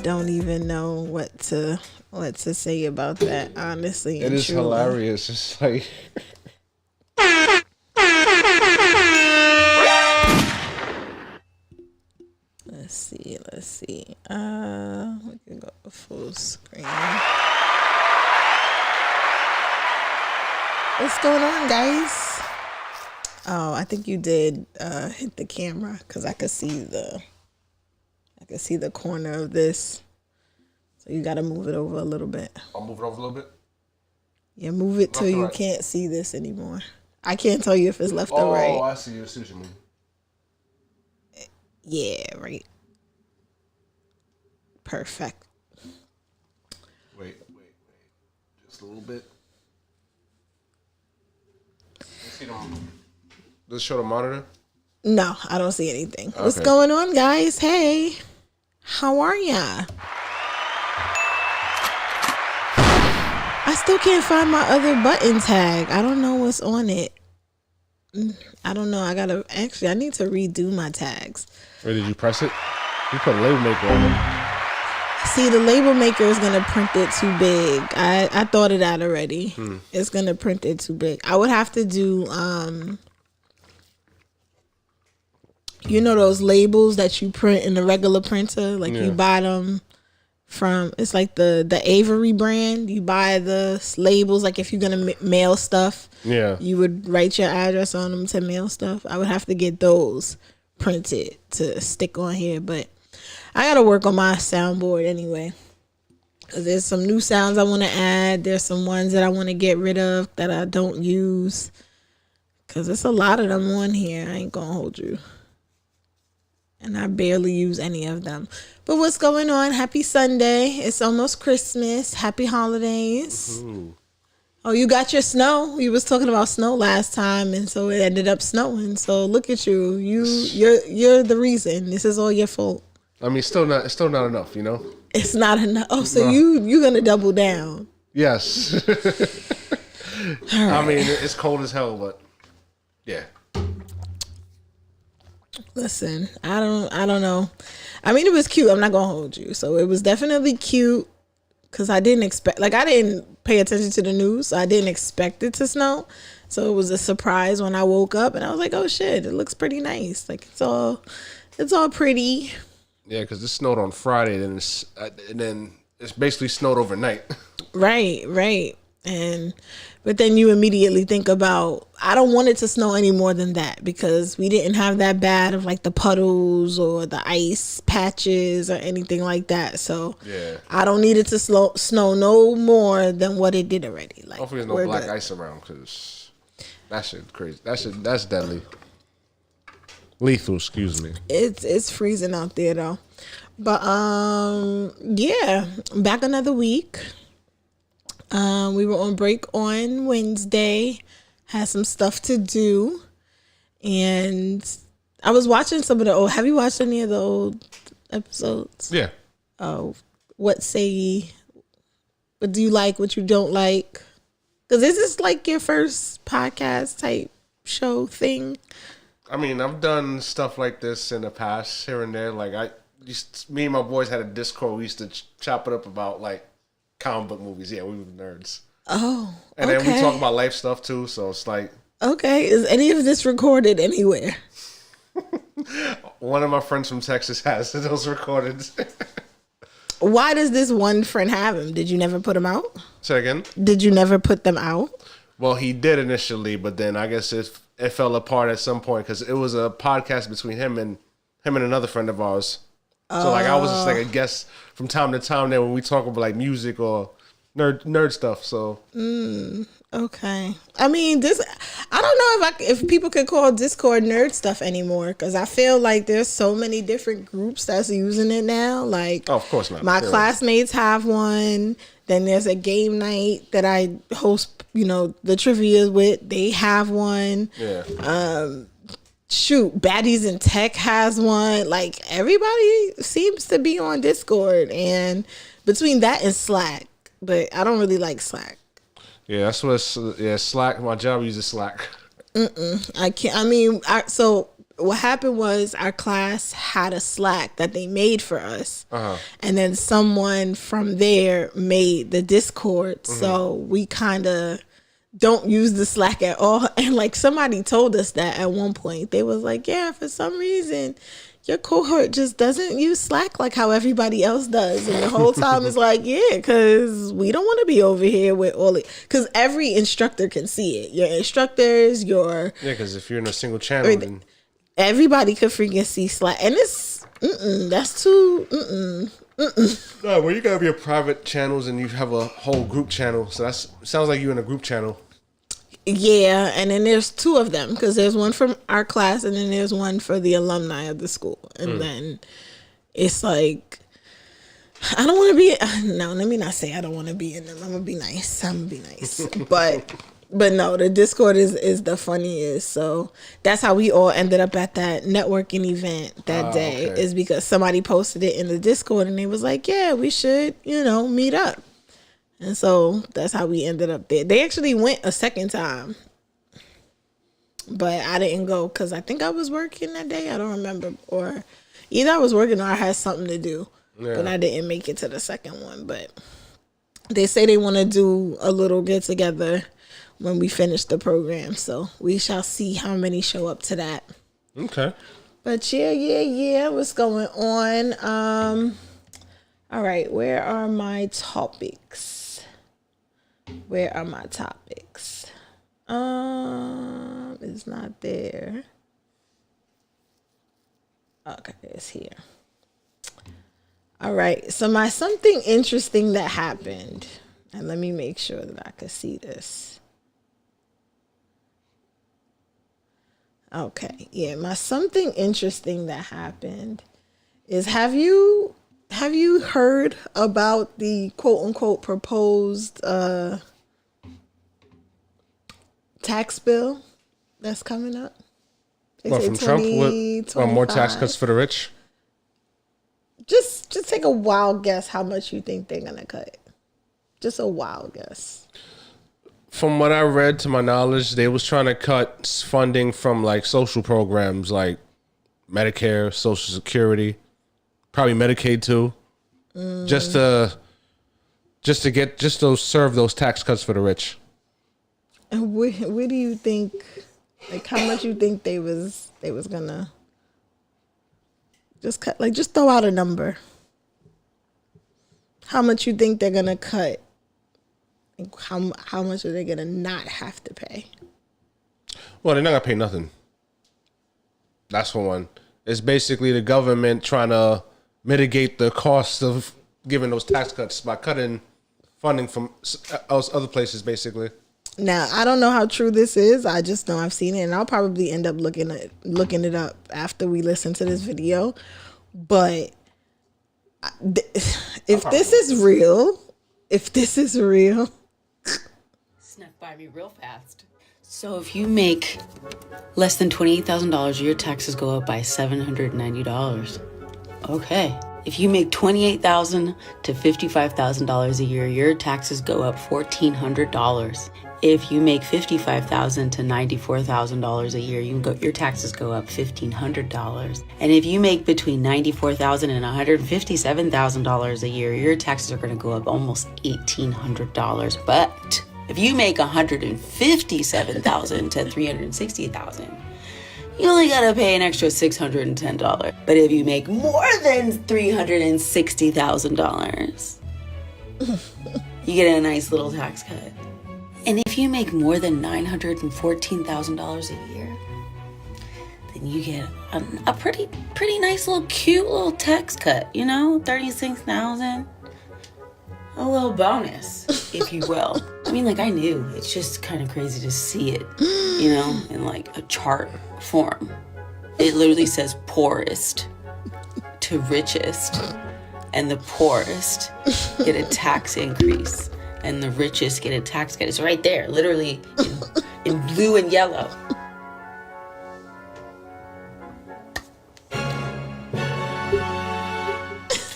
don't even know what to say about that, honestly. It is truly hilarious. It's like let's see. We can go full screen. What's going on, guys? Oh, I think you did hit the camera because I could see the corner of this. So you got to move it over a little bit. I'll move it over a little bit? Yeah, move it till you can't see this anymore. I can't tell you if it's left or right. Oh, I see. I see what you mean. Yeah, right. Perfect. Wait. Just a little bit. Let's see them. Does it show the monitor? No, I don't see anything. Okay. What's going on, guys? Hey, how are ya? I still can't find my other button tag. I don't know what's on it. I don't know. I need to redo my tags. Wait, did you press it? You put a label maker on it. See, the label maker is going to print it too big. I thought of that already. It's going to print it too big. I would have to do, you know those labels that you print in the regular printer? Like you buy them from, it's like the Avery brand. You buy the labels, like if you're going to mail stuff. Yeah. You would write your address on them to mail stuff. I would have to get those printed to stick on here, but I gotta work on my soundboard anyway, because there's some new sounds I want to add. There's some ones that I want to get rid of that I don't use, because there's a lot of them on here. I ain't gonna hold you, and I barely use any of them. But what's going on? Happy Sunday. It's almost Christmas. Happy holidays. Oh, you got your snow? You was talking about snow last time, and so it ended up snowing. So look at you. You're the reason. This is all your fault. I mean, it's still not enough, you know? It's not enough. Oh, so No. you're gonna double down. Yes. I mean, it's cold as hell, but yeah. Listen, I don't know. I mean, it was cute. I'm not gonna hold you. So it was definitely cute because I didn't pay attention to the news. So I didn't expect it to snow. So it was a surprise when I woke up and I was like, oh shit, it looks pretty nice. Like it's all pretty. Yeah, because it snowed on Friday, and then it's basically snowed overnight. Right. But then you immediately think about, I don't want it to snow any more than that because we didn't have that bad of like the puddles or the ice patches or anything like that. So Yeah. I don't need it to snow no more than what it did already. Like, Hopefully there's no black ice around because that shit crazy. That's deadly. Lethal, excuse me. It's freezing out there though. But yeah, back another week. We were on break on Wednesday, had some stuff to do, and I was watching some of the old. Have you watched any of the old episodes? Yeah. Oh, what do you like? What you don't like? Because this is like your first podcast type show thing. I mean, I've done stuff like this in the past, here and there. Like me and my boys had a Discord. We used to chop it up about like comic book movies. Yeah, we were nerds. Oh, and then we talk about life stuff too. So it's like, okay, is any of this recorded anywhere? One of my friends from Texas has those recorded. Why does this one friend have them? Did you never put them out? Say again? Did you never put them out? Well, he did initially, but then I guess it fell apart at some point because it was a podcast between him and another friend of ours. So like I was just like a guest from time to time there when we talk about like music or nerd stuff. So okay. I mean, I don't know if people could call Discord nerd stuff anymore because I feel like there's so many different groups that's using it now. Like, oh, of course not. My classmates have one. Then there's a game night that I host, the trivia with. They have one. Yeah. Baddies in Tech has one. Like, everybody seems to be on Discord, and between that and Slack, but I don't really like Slack. Yeah, that's what. Slack. My job uses Slack. I can't. I mean, so what happened was our class had a Slack that they made for us, and then someone from there made the Discord. So we kind of don't use the Slack at all. And like somebody told us that at one point, they was like, yeah, for some reason your cohort just doesn't use Slack like how everybody else does. And the whole time it's like, yeah, because we don't want to be over here with all it. Because every instructor can see it. Your instructors, yeah, because if you're in a single channel, then everybody could freaking see Slack. And it's, that's too, No, well, you gotta be a private channels and you have a whole group channel. So sounds like you're in a group channel. Yeah, and then there's two of them because there's one from our class and then there's one for the alumni of the school. And then it's like, I don't want to be. No, let me not say I don't want to be in them. I'm gonna be nice. But no, the Discord is the funniest. So that's how we all ended up at that networking event that day. Okay. Is because somebody posted it in the Discord and they was like, yeah, we should, meet up. And so that's how we ended up there. They actually went a second time. But I didn't go because I think I was working that day. I don't remember. Or either I was working or I had something to do. Yeah. But I didn't make it to the second one. But they say they want to do a little get together when we finish the program. So we shall see how many show up to that. Okay. But yeah. What's going on? All right. Where are my topics? It's not there. Okay, it's here. All right. So my something interesting that happened, and let me make sure that I can see this. Okay. Yeah, my something interesting that happened is have you heard about the quote unquote proposed tax bill that's coming up. They What, say from Trump? What, more tax 25. cuts for the rich? Just take a wild guess how much you think they're gonna cut. Just a wild guess. From what I read, to my knowledge, they was trying to cut funding from like social programs like Medicare, Social Security, probably Medicaid too, just to serve those tax cuts for the rich. And where do you think, like, how much you think they was gonna just cut? Like, just throw out a number. How much you think they're gonna cut? Like, how much are they gonna not have to pay? Well, they're not gonna pay nothing. That's for one. It's basically the government trying to mitigate the cost of giving those tax cuts by cutting funding from other places, basically. Now, I don't know how true this is. I just know I've seen it, and I'll probably end up looking it up after we listen to this video. But if this is real, snuck by me real fast. So if you make less than $28,000, your taxes go up by $790. Okay. If you make $28,000 to $55,000 a year, your taxes go up $1,400. If you make $55,000 to $94,000 a year, your taxes go up $1,500. And if you make between $94,000 and $157,000 a year, your taxes are going to go up almost $1,800. But if you make $157,000 to $360,000, you only gotta pay an extra $610. But if you make more than $360,000, you get a nice little tax cut. And if you make more than $914,000 a year, then you get a pretty nice little cute little tax cut, you know, $36,000. A little bonus, if you will. I mean, like, I knew. It's just kind of crazy to see it, you know, in like a chart form. It literally says poorest to richest, and the poorest get a tax increase, and the richest get a tax cut. It's right there, literally in blue and yellow.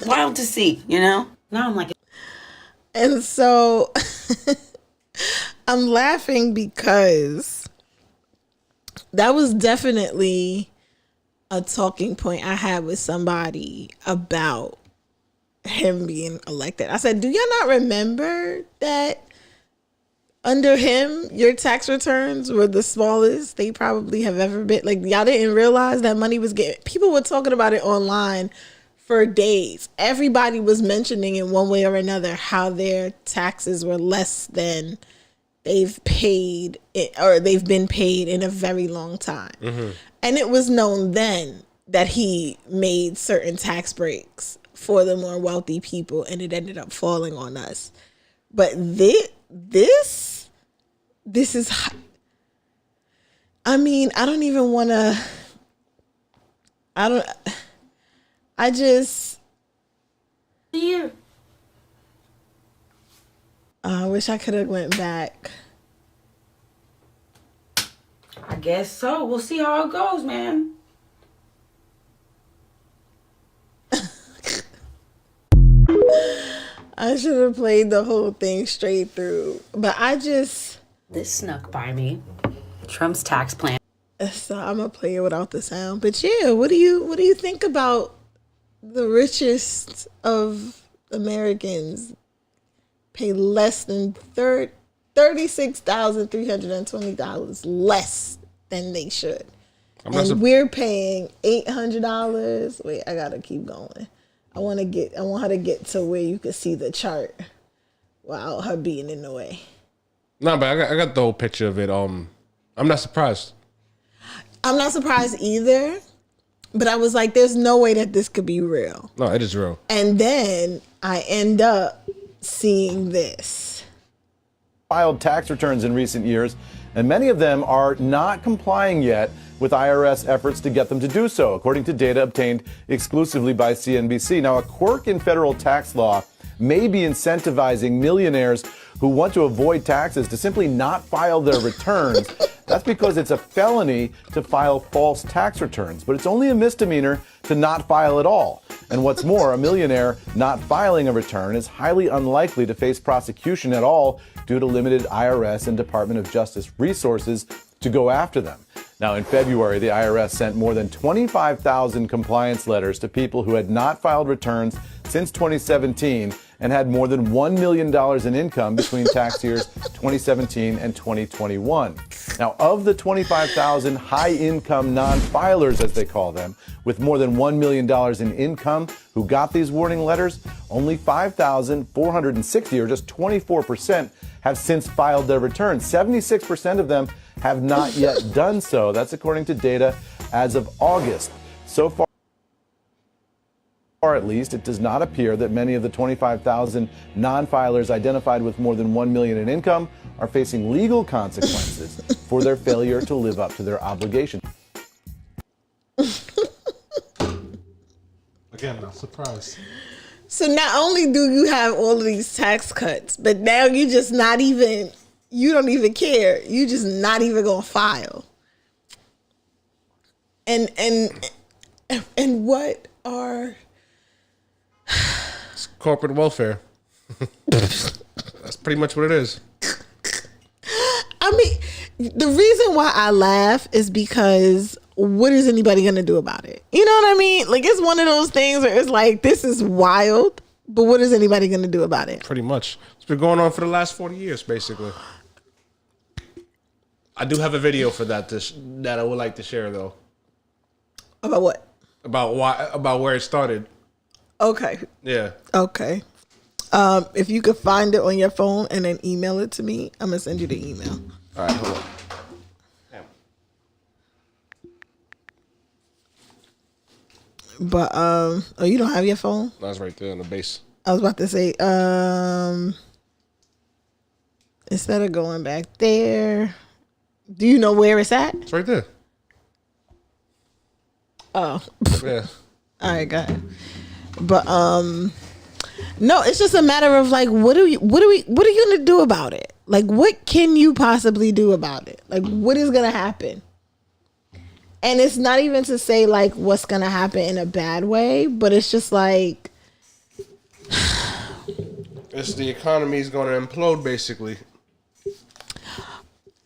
Wild to see, you know? Now I'm like... And so I'm laughing because that was definitely a talking point I had with somebody about him being elected. I said, do y'all not remember that under him, your tax returns were the smallest they probably have ever been? Like, y'all didn't realize that money was getting... People were talking about it online for days. Everybody was mentioning in one way or another how their taxes were less than they've paid or they've been paid in a very long time. Mm-hmm. And it was known then that he made certain tax breaks for the more wealthy people, and it ended up falling on us. But this is, I mean, I don't even want to, I just... Here. I wish I could have went back. I guess so. We'll see how it goes, man. I should have played the whole thing straight through. But This snuck by me. Trump's tax plan. So I'm going to play it without the sound. But yeah, what do you think about the richest of Americans pay less than $36,320 less than they should? And we're paying $800. Wait, I gotta keep going. I want her to get to where you can see the chart without her being in the way. No, but I got the whole picture of it. I'm not surprised. I'm not surprised either. But I was like, there's no way that this could be real. No, it is real. And then I end up seeing this. Filed tax returns in recent years, and many of them are not complying yet with IRS efforts to get them to do so, according to data obtained exclusively by CNBC. Now, a quirk in federal tax law may be incentivizing millionaires who want to avoid taxes to simply not file their returns. That's because it's a felony to file false tax returns, but it's only a misdemeanor to not file at all. And what's more, a millionaire not filing a return is highly unlikely to face prosecution at all due to limited IRS and Department of Justice resources to go after them. Now, in February, the IRS sent more than 25,000 compliance letters to people who had not filed returns since 2017 and had more than $1 million in income between tax years 2017 and 2021. Now, of the 25,000 high-income non-filers, as they call them, with more than $1 million in income who got these warning letters, only 5,460, or just 24%, have since filed their returns. 76% of them have not yet done so. That's according to data as of August. So far, at least, it does not appear that many of the 25,000 non-filers identified with more than $1 million in income are facing legal consequences for their failure to live up to their obligation. Again, not surprised. So not only do you have all of these tax cuts, but now you just not even, you don't even care. You just not even gonna file. And what are... It's corporate welfare. That's pretty much what it is. I mean, the reason why I laugh is because what is anybody going to do about it? You know what I mean? Like, it's one of those things where it's like, this is wild, but what is anybody going to do about it? Pretty much. It's been going on for the last 40 years, basically. I do have a video for that that I would like to share, though. About what? About where it started. Okay. Yeah. Okay. If you could find it on your phone and then email it to me, I'm going to send you the email. All right, hold on. Damn. But, oh, you don't have your phone? That's right there on the base. I was about to say, instead of going back there, do you know where it's at? It's right there. Oh. Yeah. All right, go ahead. But no, it's just a matter of like, what are you gonna do about it? Like, what can you possibly do about it? Like, what is gonna happen? And it's not even to say like what's gonna happen in a bad way, but it's just like, it's the economy is going to implode, basically.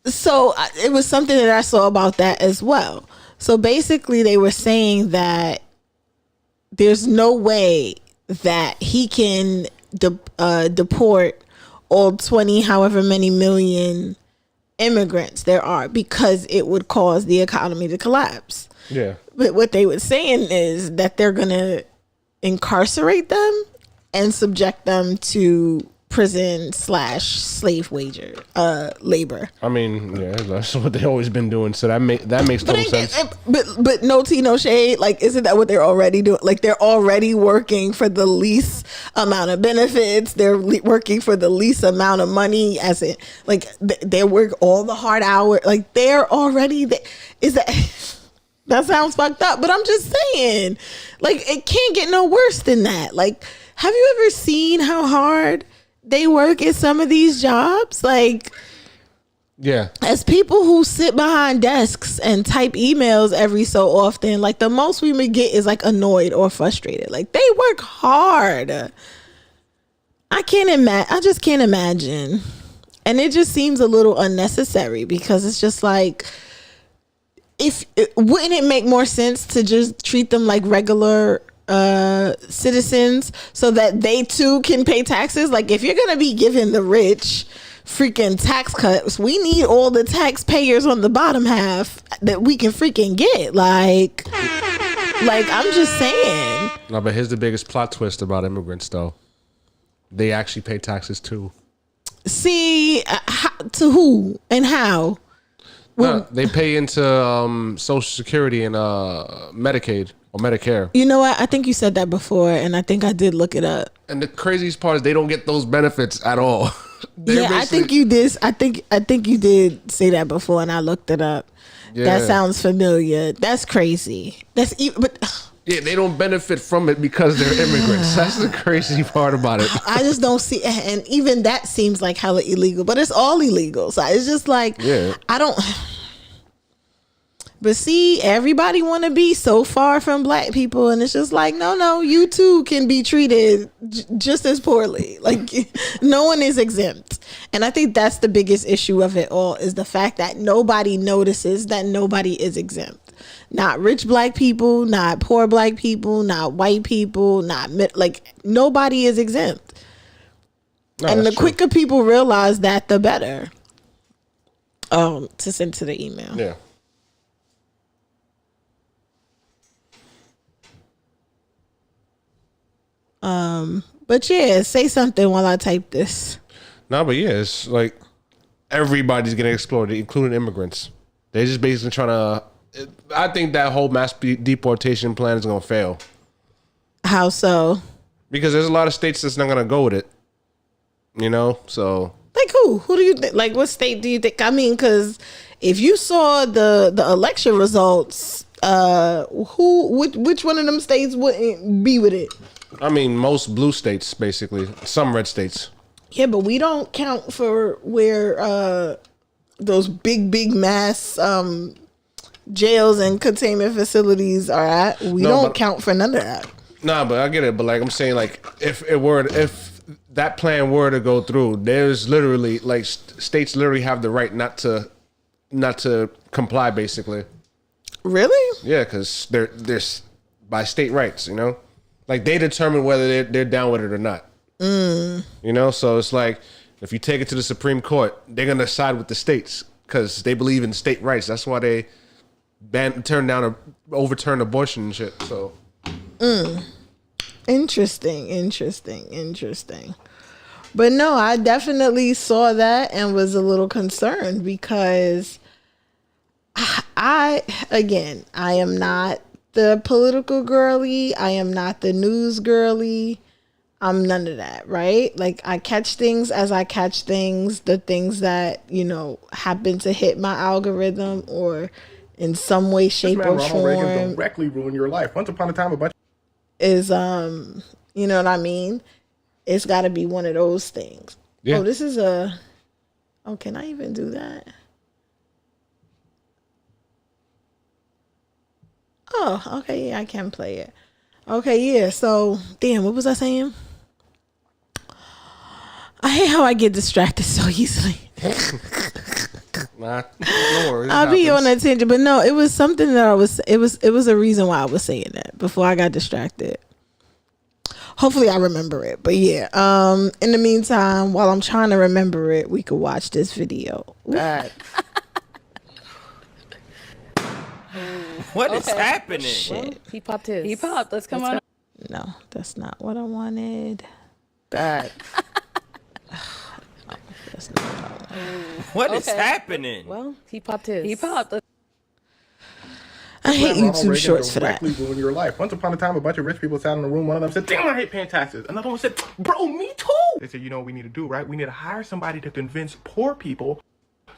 So it was something that I saw about that as well. So basically, they were saying that there's no way that he can deport all 20 however many million immigrants there are, because it would cause the economy to collapse. Yeah. But what they were saying is that they're going to incarcerate them and subject them to prison/slave wager labor. I mean, yeah, that's what they've always been doing. So that makes total sense. But no tea, no shade. Like, isn't that what they're already doing? Like, they're already working for the least amount of benefits. They're working for the least amount of money. As in, like, they work all the hard hours. Like, they're already. Is that? That sounds fucked up. But I'm just saying, like, it can't get no worse than that. Like, have you ever seen how hard they work at some of these jobs? Like, yeah, as people who sit behind desks and type emails every so often, like, the most we would get is like annoyed or frustrated. Like, they work hard. I just can't imagine. And it just seems a little unnecessary, because it's just like, wouldn't it make more sense to just treat them like regular citizens so that they too can pay taxes? Like, if you're gonna be giving the rich freaking tax cuts, we need all the taxpayers on the bottom half that we can freaking get. Like I'm just saying. No, but here's the biggest plot twist about immigrants, though. They actually pay taxes too. See, to who and how? No, they pay into Social Security and Medicaid or Medicare. You know what? I think you said that before, and I think I did look it up. And the craziest part is they don't get those benefits at all. Yeah, I think you did. I think you did say that before, and I looked it up. Yeah. That sounds familiar. That's crazy. But Yeah, they don't benefit from it because they're immigrants. That's the crazy part about it. I just don't see, and even that seems like hella illegal, but it's all illegal. So it's just like, I don't. But see, everybody want to be so far from black people, and it's just like, no, you too can be treated just as poorly. Like, no one is exempt. And I think that's the biggest issue of it all, is the fact that nobody notices that nobody is exempt. Not rich black people, not poor black people, not white people, like nobody is exempt. No, and the quicker people realize that, the better. To send to the email. Yeah. But yeah, say something while I type this. No, but yeah, it's like everybody's getting exploited, including immigrants. They're just basically trying to. I think that whole mass deportation plan is going to fail. How so? Because there's a lot of states that's not going to go with it. You know, so like who? Who do you think? Like, what state do you think? I mean, because if you saw the election results, which one of them states wouldn't be with it? I mean, most blue states, basically. Some red states. Yeah, but we don't count for where those big mass jails and containment facilities are at. We don't count for none of that. Nah, but I get it. But like I'm saying, like if that plan were to go through, there's literally like states literally have the right not to comply, basically. Really? Yeah, because they're by state rights, you know. Like, they determine whether they're down with it or not. You know, so it's like, if you take it to the Supreme Court, they're going to side with the states because they believe in state rights. That's why they overturn abortion and shit, so. Interesting. But no, I definitely saw that and was a little concerned because I am not the political girly. I am not the news girly. I'm none of that, right? Like, I catch things as I catch things, the things that, you know, happen to hit my algorithm or in some way, shape, or form. Reagan directly ruined your life. Once upon a time, a bunch is, you know what I mean? It's got to be one of those things. Yeah. Oh, this is can I even do that? Oh, okay, yeah, I can play it. Okay, yeah, so, damn, what was I saying? I hate how I get distracted so easily. Nah, no worries. I'll be on a tangent, but no, it was something that it was a reason why I was saying that before I got distracted. Hopefully I remember it, but yeah. In the meantime, while I'm trying to remember it, we could watch this video. What is happening? Shit. Well, he popped his. He popped. Let's come on. No, that's not what I wanted. Bad. That's not what I wanted. What is happening? Well, he popped his. He popped. I hate YouTube Shorts for that. directly ruined your life. Once upon a time, a bunch of rich people sat in a room. One of them said, damn, I hate paying taxes. Another one said, bro, me too. They said, you know what we need to do, right? We need to hire somebody to convince poor people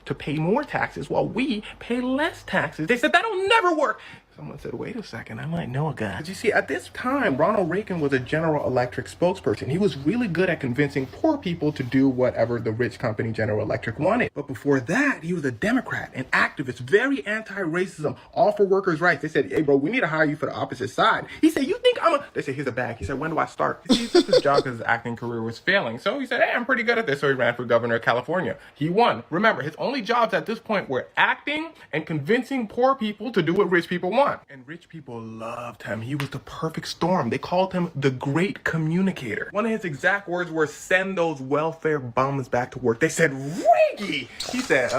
to pay more taxes while we pay less taxes. They said, that'll never work. Someone said, wait a second, I might know a guy. But you see, at this time, Ronald Reagan was a General Electric spokesperson. He was really good at convincing poor people to do whatever the rich company General Electric wanted. But before that, he was a Democrat, an activist, very anti-racism, all for workers' rights. They said, hey, bro, we need to hire you for the opposite side. He said, you think They said, here's a bag. He said, when do I start? He took his job because his acting career was failing. So he said, hey, I'm pretty good at this. So he ran for governor of California. He won. Remember, his only jobs at this point were acting and convincing poor people to do what rich people want. And rich people loved him. He was the perfect storm. They called him the great communicator. One of his exact words were, send those welfare bums back to work. They said, Reggie! He said,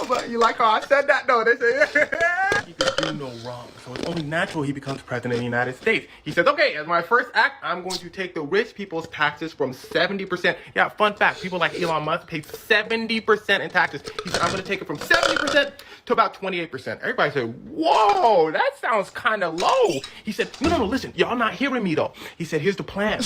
but you like how I said that? No, they said, he could do no wrong. So it's only natural he becomes president of the United States. He says, okay, as my first act, I'm going to take the rich people's taxes from 70%. Yeah, fun fact, people like Elon Musk pay 70% in taxes. He said, I'm going to take it from 70% to about 28%. Everybody said, whoa, that sounds kind of low. He said, no, listen, y'all not hearing me though. He said, here's the plan.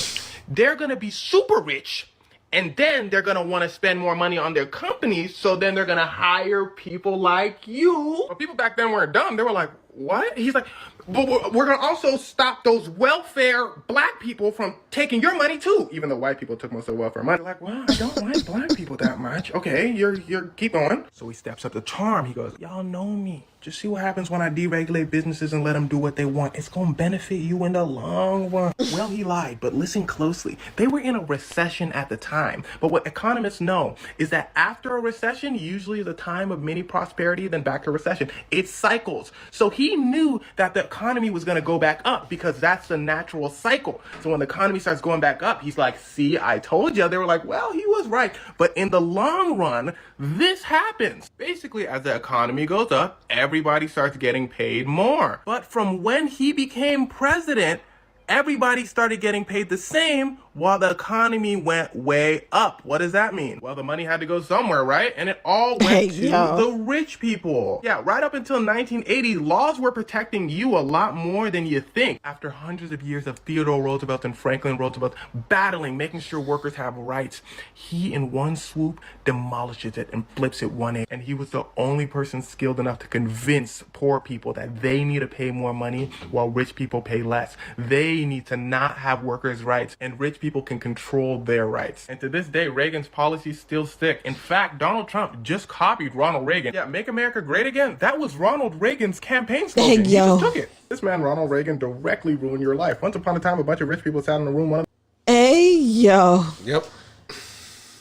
They're going to be super rich, and then they're going to want to spend more money on their companies, so then they're going to hire people like you. But people back then weren't dumb. They were like, what? He's like, but we're going to also stop those welfare black people from taking your money too. Even though white people took most of the welfare money. Like, well, I don't like black people that much. Okay, you're keep going. So he steps up to Charm. He goes, y'all know me. Just see what happens when I deregulate businesses and let them do what they want. It's going to benefit you in the long run. Well, he lied, but listen closely. They were in a recession at the time. But what economists know is that after a recession, usually is a time of mini prosperity, then back to recession. It cycles. So he knew that the economy was going to go back up because that's the natural cycle. So when the economy starts going back up, he's like, see, I told you. They were like, well, he was right. But in the long run, this happens. Basically, as the economy goes up, everybody starts getting paid more. But from when he became president, everybody started getting paid the same while the economy went way up. What does that mean? Well, the money had to go somewhere, right? And it all went to the rich people. Yeah, right up until 1980, laws were protecting you a lot more than you think. After hundreds of years of Theodore Roosevelt and Franklin Roosevelt battling, making sure workers have rights, he in one swoop demolishes it and flips it 180. And he was the only person skilled enough to convince poor people that they need to pay more money while rich people pay less. They need to not have workers' rights, and rich people can control their rights. And to this day, Reagan's policies still stick. In fact, Donald Trump just copied Ronald Reagan. Yeah, make America great again. That was Ronald Reagan's campaign slogan. He just took it. This man, Ronald Reagan, directly ruined your life. Once upon a time, a bunch of rich people sat in a room. Hey, yo. Yep.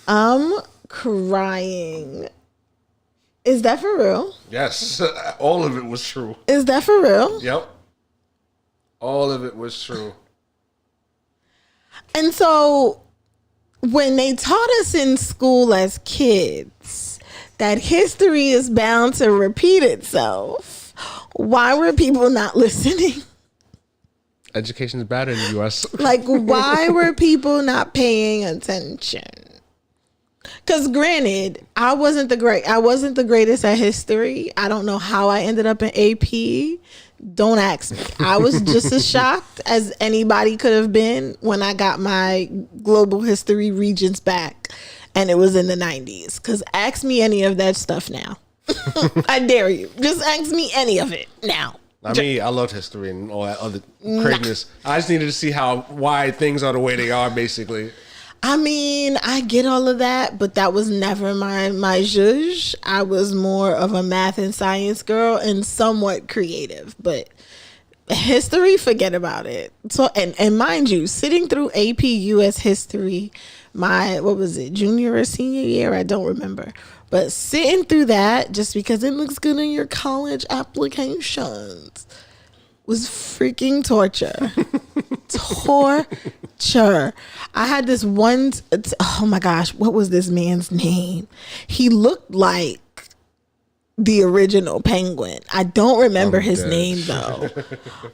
I'm crying. Is that for real? Yes. All of it was true. Is that for real? Yep. All of it was true. And so when they taught us in school as kids that history is bound to repeat itself, why were people not listening? Education is bad in the U.S. Like, why were people not paying attention? Because granted, I wasn't the greatest at history. I don't know how I ended up in AP. Don't ask me. I was just as shocked as anybody could have been when I got my global history regents back and it was in the 90s. Because ask me any of that stuff now. I dare you. Just ask me any of it now. I mean, I loved history and all that other craziness. I just needed to see why things are the way they are, basically. I mean, I get all of that, but that was never my zhuzh. I was more of a math and science girl and somewhat creative, but history, forget about it. So, and mind you, sitting through AP US history, junior or senior year? I don't remember. But sitting through that, just because it looks good in your college applications, was freaking torture. Torture. I had this one, oh my gosh, what was this man's name? He looked like the original Penguin. I don't remember his name though.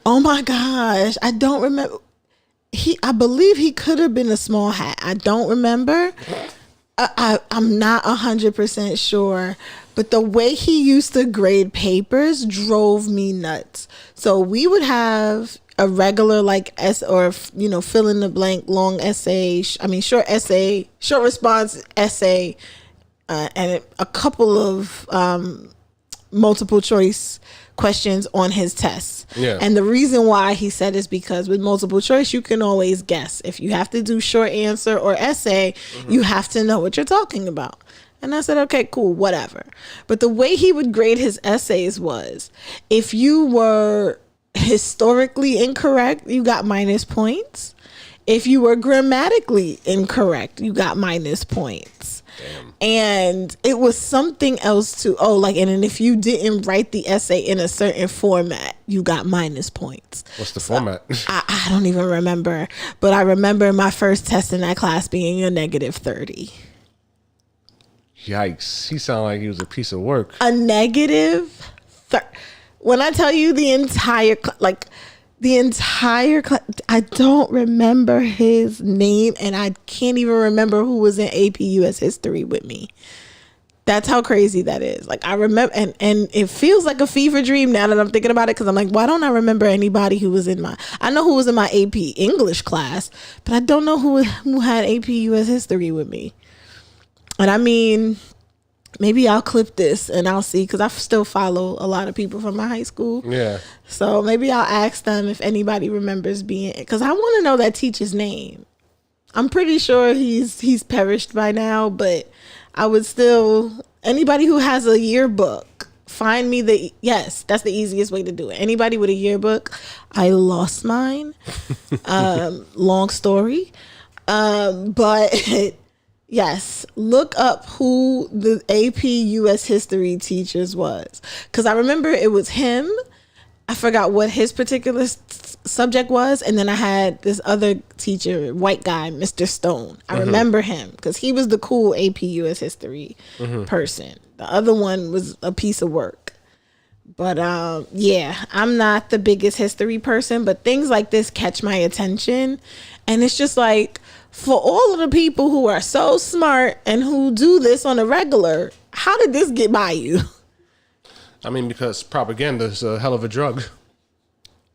Oh my gosh, I don't remember. I believe he could have been a small hat. I don't remember. I'm not 100% sure, but the way he used to grade papers drove me nuts. So we would have a regular fill in the blank long essay, short response essay, and a couple of multiple choice questions on his tests. Yeah. And the reason why he said is because with multiple choice, you can always guess. If you have to do short answer or essay, you have to know what you're talking about. And I said, okay, cool, whatever. But the way he would grade his essays was, if you were historically incorrect, you got minus points. If you were grammatically incorrect, you got minus points. Damn. And it was something else too. And if you didn't write the essay in a certain format, you got minus points. What's the format? I don't even remember. But I remember my first test in that class being a negative-30. Yikes. He sounded like he was a piece of work. A negative-30. When I tell you the entire I don't remember his name, and I can't even remember who was in AP US history with me. That's how crazy that is. Like, I remember, and it feels like a fever dream now that I'm thinking about it, because I'm like, why don't I remember anybody who was I know who was in my AP English class, but I don't know who had AP US history with me. And I mean, maybe I'll clip this and I'll see, because I still follow a lot of people from my high school. Yeah. So maybe I'll ask them if anybody remembers being, because I want to know that teacher's name. I'm pretty sure he's perished by now, but I would still, anybody who has a yearbook, find me yes, that's the easiest way to do it. Anybody with a yearbook, I lost mine. Long story. But yes, look up who the AP US history teachers was. Because I remember it was him. I forgot what his particular subject was. And then I had this other teacher, white guy, Mr. Stone. I remember him because he was the cool AP US history person. The other one was a piece of work. But yeah, I'm not the biggest history person, but things like this catch my attention. And it's just like, for all of the people who are so smart and who do this on a regular, how did this get by you? I mean, because propaganda is a hell of a drug.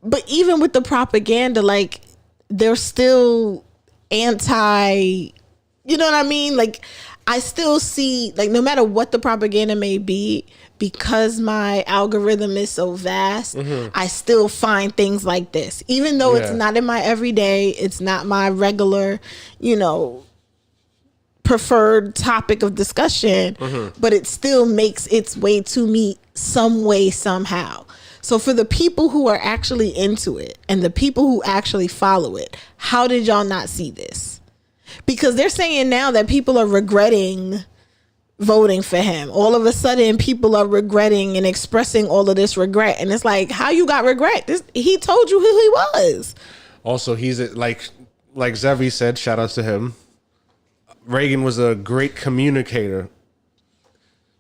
But even with the propaganda, like, they're still anti, you know what I mean? Like, I still see, like, no matter what the propaganda may be, because my algorithm is so vast, I still find things like this. Even though it's not in my everyday, it's not my regular, preferred topic of discussion, but it still makes its way to me some way, somehow. So for the people who are actually into it and the people who actually follow it, how did y'all not see this? Because they're saying now that people are regretting voting for him. All of a sudden, people are regretting and expressing all of this regret. And it's like, how you got regret? He told you who he was. Also, he's like Zevi said, shout out to him. Reagan was a great communicator.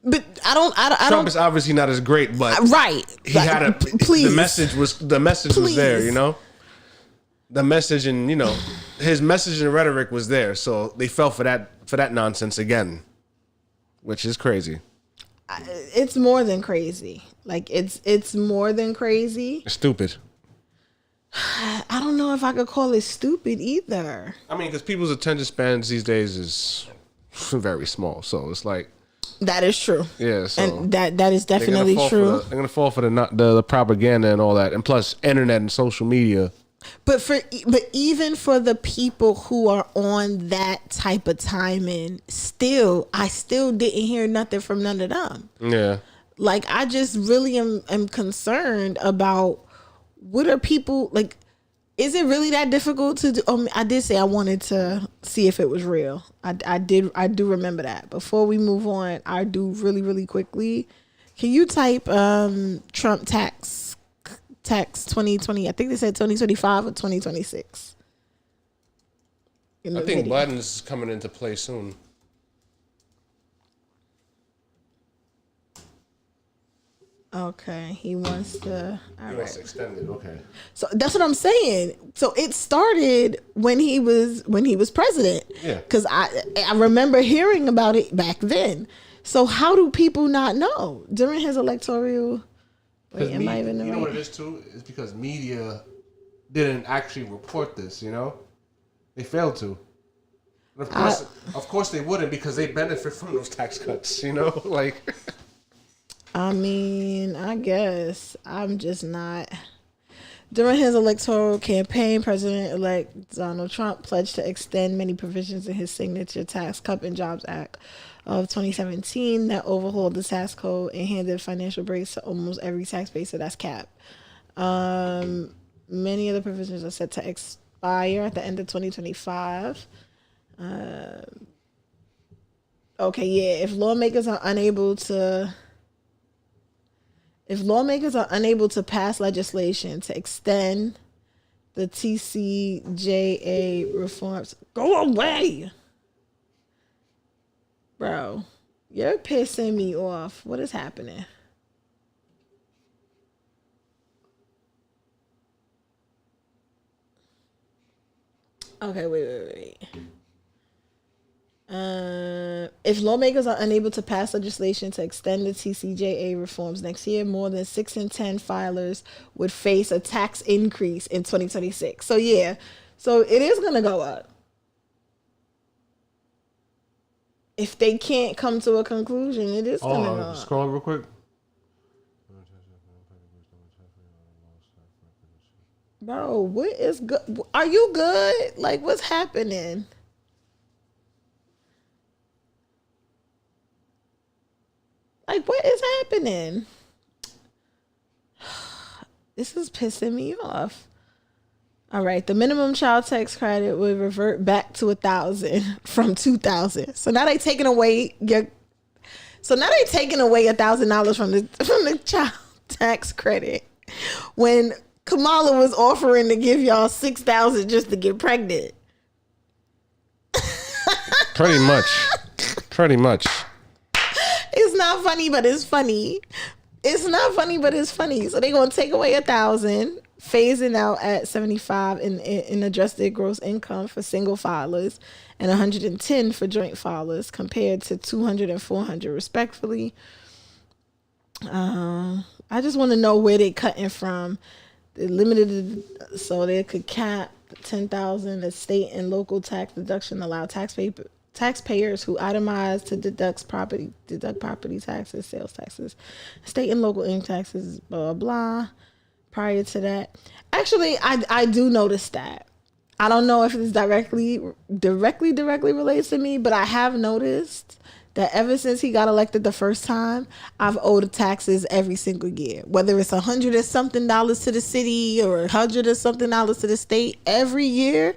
But I don't. Trump is obviously not as great, but right. He had please. The message was there, The message and his message and rhetoric was there, so they fell for that nonsense again, which is crazy. It's more than crazy. Like it's more than crazy. It's stupid. I don't know if I could call it stupid either. I mean, because people's attention spans these days is very small, so it's like. That is true. Yeah, so and that is definitely true. They're gonna fall for the propaganda and all that, and plus internet and social media. But even for the people who are on that type of timing, I still didn't hear nothing from none of them. Yeah, like I just really am concerned about what are people like. Is it really that difficult to do? I did say I wanted to see if it was real. I do remember that. Before we move on, I do really, really quickly. Can you type Trump tax 2020? I think they said 2025 or 2026. I think Biden's coming into play soon. Okay, he wants to. He wants to extend it. Okay. So that's what I'm saying. So it started when he was president. Yeah. Because I remember hearing about it back then. So how do people not know during his electoral? Wait, am I even? You know what it is too? It's because media didn't actually report this. They failed to. And of course they wouldn't, because they benefit from those tax cuts. Like. I mean, I guess I'm just not. During his electoral campaign, President-elect Donald Trump pledged to extend many provisions in his signature Tax Cut and Jobs Act of 2017 that overhauled the tax code and handed financial breaks to almost every tax base, so that's cap. Many of the provisions are set to expire at the end of 2025. Okay, yeah, if lawmakers are unable to pass legislation to extend the TCJA reforms, go away. Bro, you're pissing me off. What is happening? Okay, wait. If lawmakers are unable to pass legislation to extend the TCJA reforms next year, more than 6 in 10 filers would face a tax increase in 2026. So yeah, so it is going to go up. if they can't come to a conclusion, it is gonna go up. Scroll real quick. Bro, what is good? Are you good? Like, what's happening? Like, what is happening? This is pissing me off. All right, the minimum child tax credit will revert back to 1,000 from 2,000. So now they taking away $1,000 from the child tax credit when Kamala was offering to give y'all 6,000 just to get pregnant. Pretty much. It's not funny, but it's funny. It's not funny, but it's funny. So they're gonna take away 1,000, phasing out at 75 in adjusted gross income for single filers and 110 for joint filers, compared to 200 and 400 respectively. I just want to know where they cutting from. They limited it so they could cap 10,000 as state and local tax deduction, allow taxpayers who itemize to deduct property taxes, sales taxes, state and local income taxes, blah, blah, blah. Prior to that, actually, I do notice that. I don't know if it's directly relates to me, but I have noticed that ever since he got elected the first time, I've owed taxes every single year. Whether it's $100 and something to the city or $100 and something to the state, every year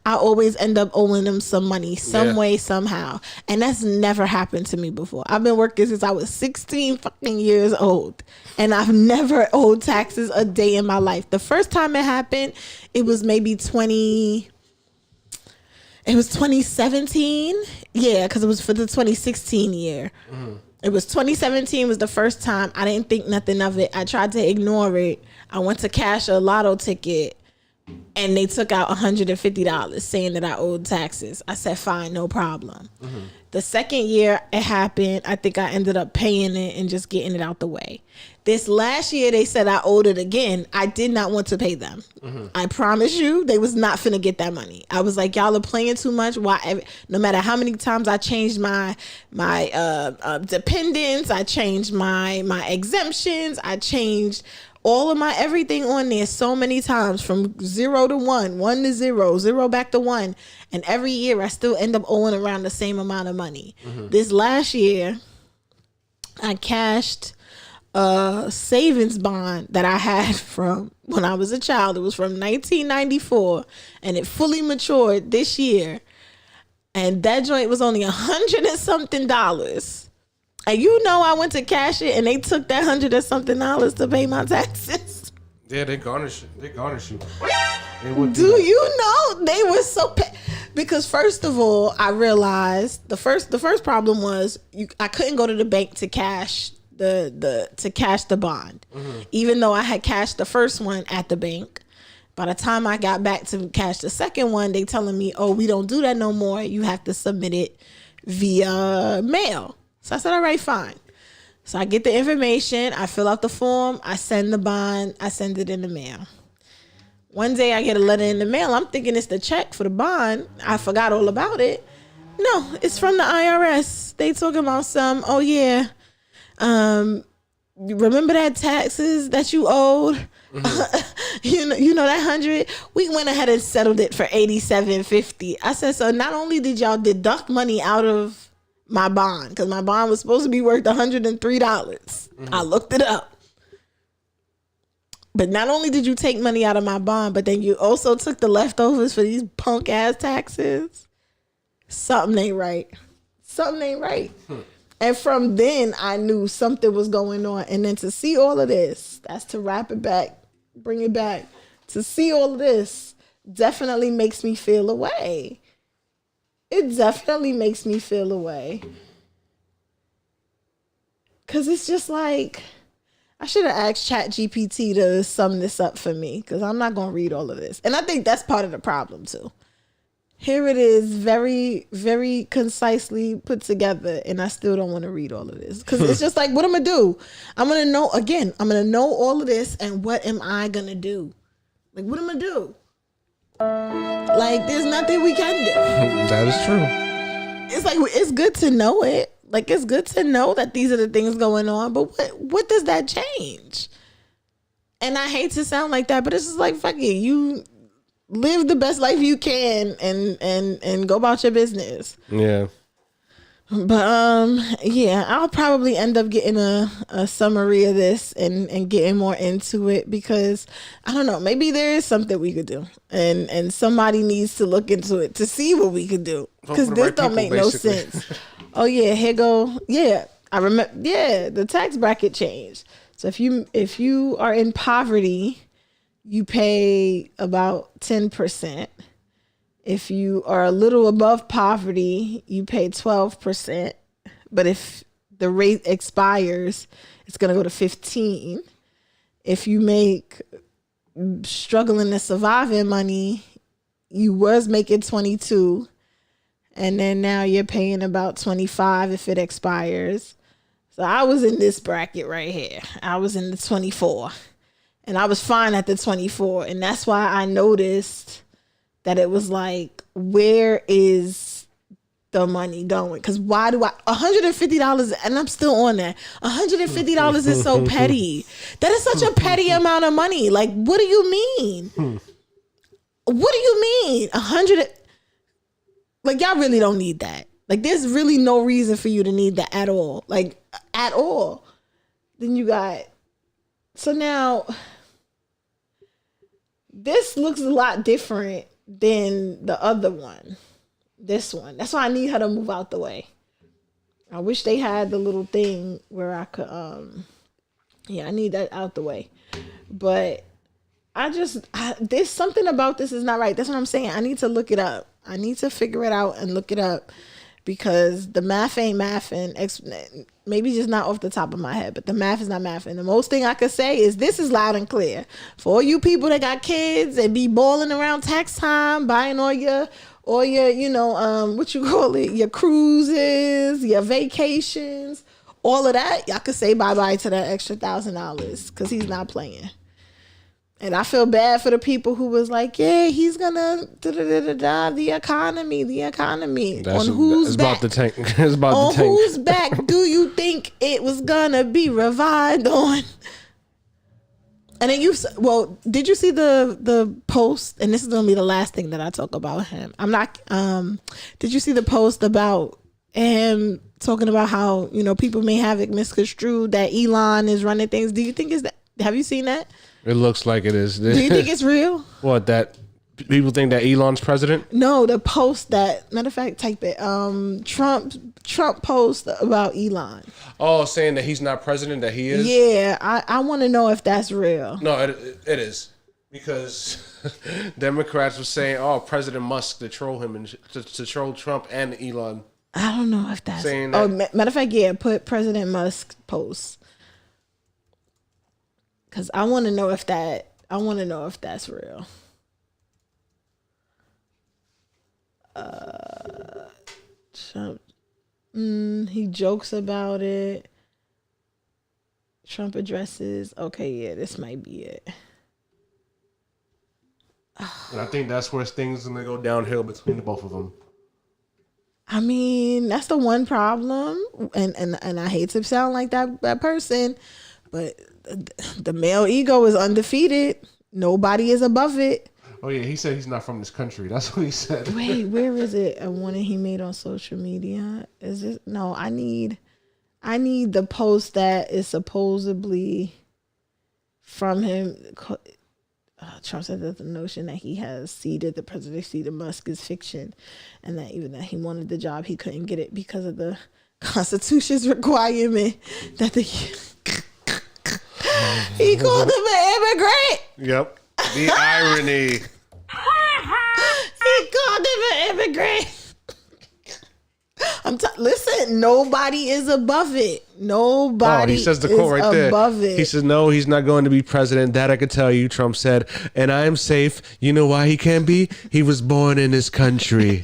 I always end up owing them some money, some way, somehow. And that's never happened to me before. I've been working since I was 16 fucking years old, and I've never owed taxes a day in my life. The first time it happened, it was maybe 2017. Yeah, because it was for the 2016 year. Mm-hmm. It was 2017 was the first time. I didn't think nothing of it. I tried to ignore it. I went to cash a lotto ticket, and they took out $150 saying that I owed taxes. I said, fine, no problem. Mm-hmm. The second year it happened, I think I ended up paying it and just getting it out the way. This last year, they said I owed it again. I did not want to pay them. Mm-hmm. I promise you, they was not finna get that money. I was like, y'all are playing too much. Why? No matter how many times I changed my dependents, I changed my exemptions, I changed all of my everything on there so many times, from 0 to 1, 1 to 0, 0 back to 1. And every year I still end up owing around the same amount of money. Mm-hmm. This last year, I cashed a savings bond that I had from when I was a child. It was from 1994, and it fully matured this year. And that joint was only $100 and something. And I went to cash it, and they took that $100 and something to pay my taxes. Yeah, they garnish you. Do you know they were so because first of all, I realized the first problem was I couldn't go to the bank to cash the bond. Mm-hmm. Even though I had cashed the first one at the bank. By the time I got back to cash the second one, they telling me, oh, we don't do that no more. You have to submit it via mail. So I said, all right, fine. So I get the information, I fill out the form, I send the bond, I send it in the mail. One day I get a letter in the mail. I'm thinking it's the check for the bond. I forgot all about it. No, it's from the IRS. They talking about oh yeah, remember that taxes that you owed? Mm-hmm. you know that 100. We went ahead and settled it for $87.50. I said, so not only did y'all deduct money out of my bond, because my bond was supposed to be worth $103. Mm-hmm. I looked it up. But not only did you take money out of my bond, but then you also took the leftovers for these punk ass taxes. Something ain't right. And from then I knew something was going on. And then to see all of this, that's to wrap it back, bring it back. To see all of this definitely makes me feel away. It definitely makes me feel away. Because it's just like, I should have asked ChatGPT to sum this up for me, because I'm not going to read all of this. And I think that's part of the problem too. Here it is, very, very concisely put together, and I still don't want to read all of this. Because it's just like, what am I going to do? I'm going to know all of this, and what am I going to do? Like, what am I going to do? Like, there's nothing we can do. That is true. it's like it's good to know it. Like it's good to know that these are the things going on. But what does that change? And I hate to sound like that, but it's just like fuck it. You live the best life you can and go about your business. Yeah. But yeah, I'll probably end up getting a summary of this and getting more into it because I don't know, maybe there is something we could do and somebody needs to look into it to see what we could do because this don't make no sense. Oh yeah, here go. Yeah, I remember. Yeah, the tax bracket changed. So if you are in poverty, you pay about 10%. If you are a little above poverty, you pay 12%. But if the rate expires, it's going to go to 15. If you make struggling to surviving money, you was making 22. And then now you're paying about 25 if it expires. So I was in this bracket right here. I was in the 24. And I was fine at the 24. And that's why I noticed that it was like, where is the money going? Because why do $150, and I'm still on that. $150 is so petty. That is such a petty amount of money. Like, what do you mean? What do you mean? 100, like, y'all really don't need that. Like, there's really no reason for you to need that at all. Like, at all. Then you got, so now, this looks a lot different than the other one. This one. That's why I need her to move out the way. I wish they had the little thing where I could I need that out the way. But there's something about this is not right. That's what I'm saying. I need to look it up. I need to figure it out and look it up because the math ain't mathing. Maybe just not off the top of my head, but the math is not mathing. The most thing I could say is this is loud and clear. For all you people that got kids and be balling around tax time, buying all your what you call it, your cruises, your vacations, all of that, y'all could say bye-bye to that extra $1,000 because he's not playing. And I feel bad for the people who was like, yeah, he's gonna the economy. That's, on whose it's back? About the tank. It's about on the tank. whose back do you think it was gonna be revived on? And then did you see the post? And this is gonna be the last thing that I talk about him. I'm not. Did you see the post about him talking about how people may have it misconstrued that Elon is running things? Do you think is that? Have you seen that? It looks like it is. Do you think it's real? What, that people think that Elon's president? No, the post that, matter of fact, type it. Trump post about Elon. Oh, saying that he's not president, that he is? Yeah, I want to know if that's real. No, it is. Because Democrats were saying, President Musk to troll him and to troll Trump and Elon. I don't know if that's saying that. Matter of fact, yeah, put President Musk post. Cause I want to know if that's real. Trump, he jokes about it. Trump addresses. Okay, yeah, this might be it. And I think that's where things are gonna go downhill between the both of them. I mean, that's the one problem, and I hate to sound like that person, but the male ego is undefeated. Nobody is above it. Oh yeah, he said he's not from this country. That's what he said. Wait, where is it? A one he made on social media. Is it? No, I need the post that is supposedly from him. Trump said that the notion that he has ceded the presidency to Musk is fiction, and that even that he wanted the job, he couldn't get it because of the Constitution's requirement that the he called him an immigrant. Yep. The irony. He called him an immigrant. Listen, nobody is above it. Nobody. He says the quote right there. Above it. He says, no, he's not going to be president. That I could tell you, Trump said. And I am safe. You know why he can't be? He was born in this country.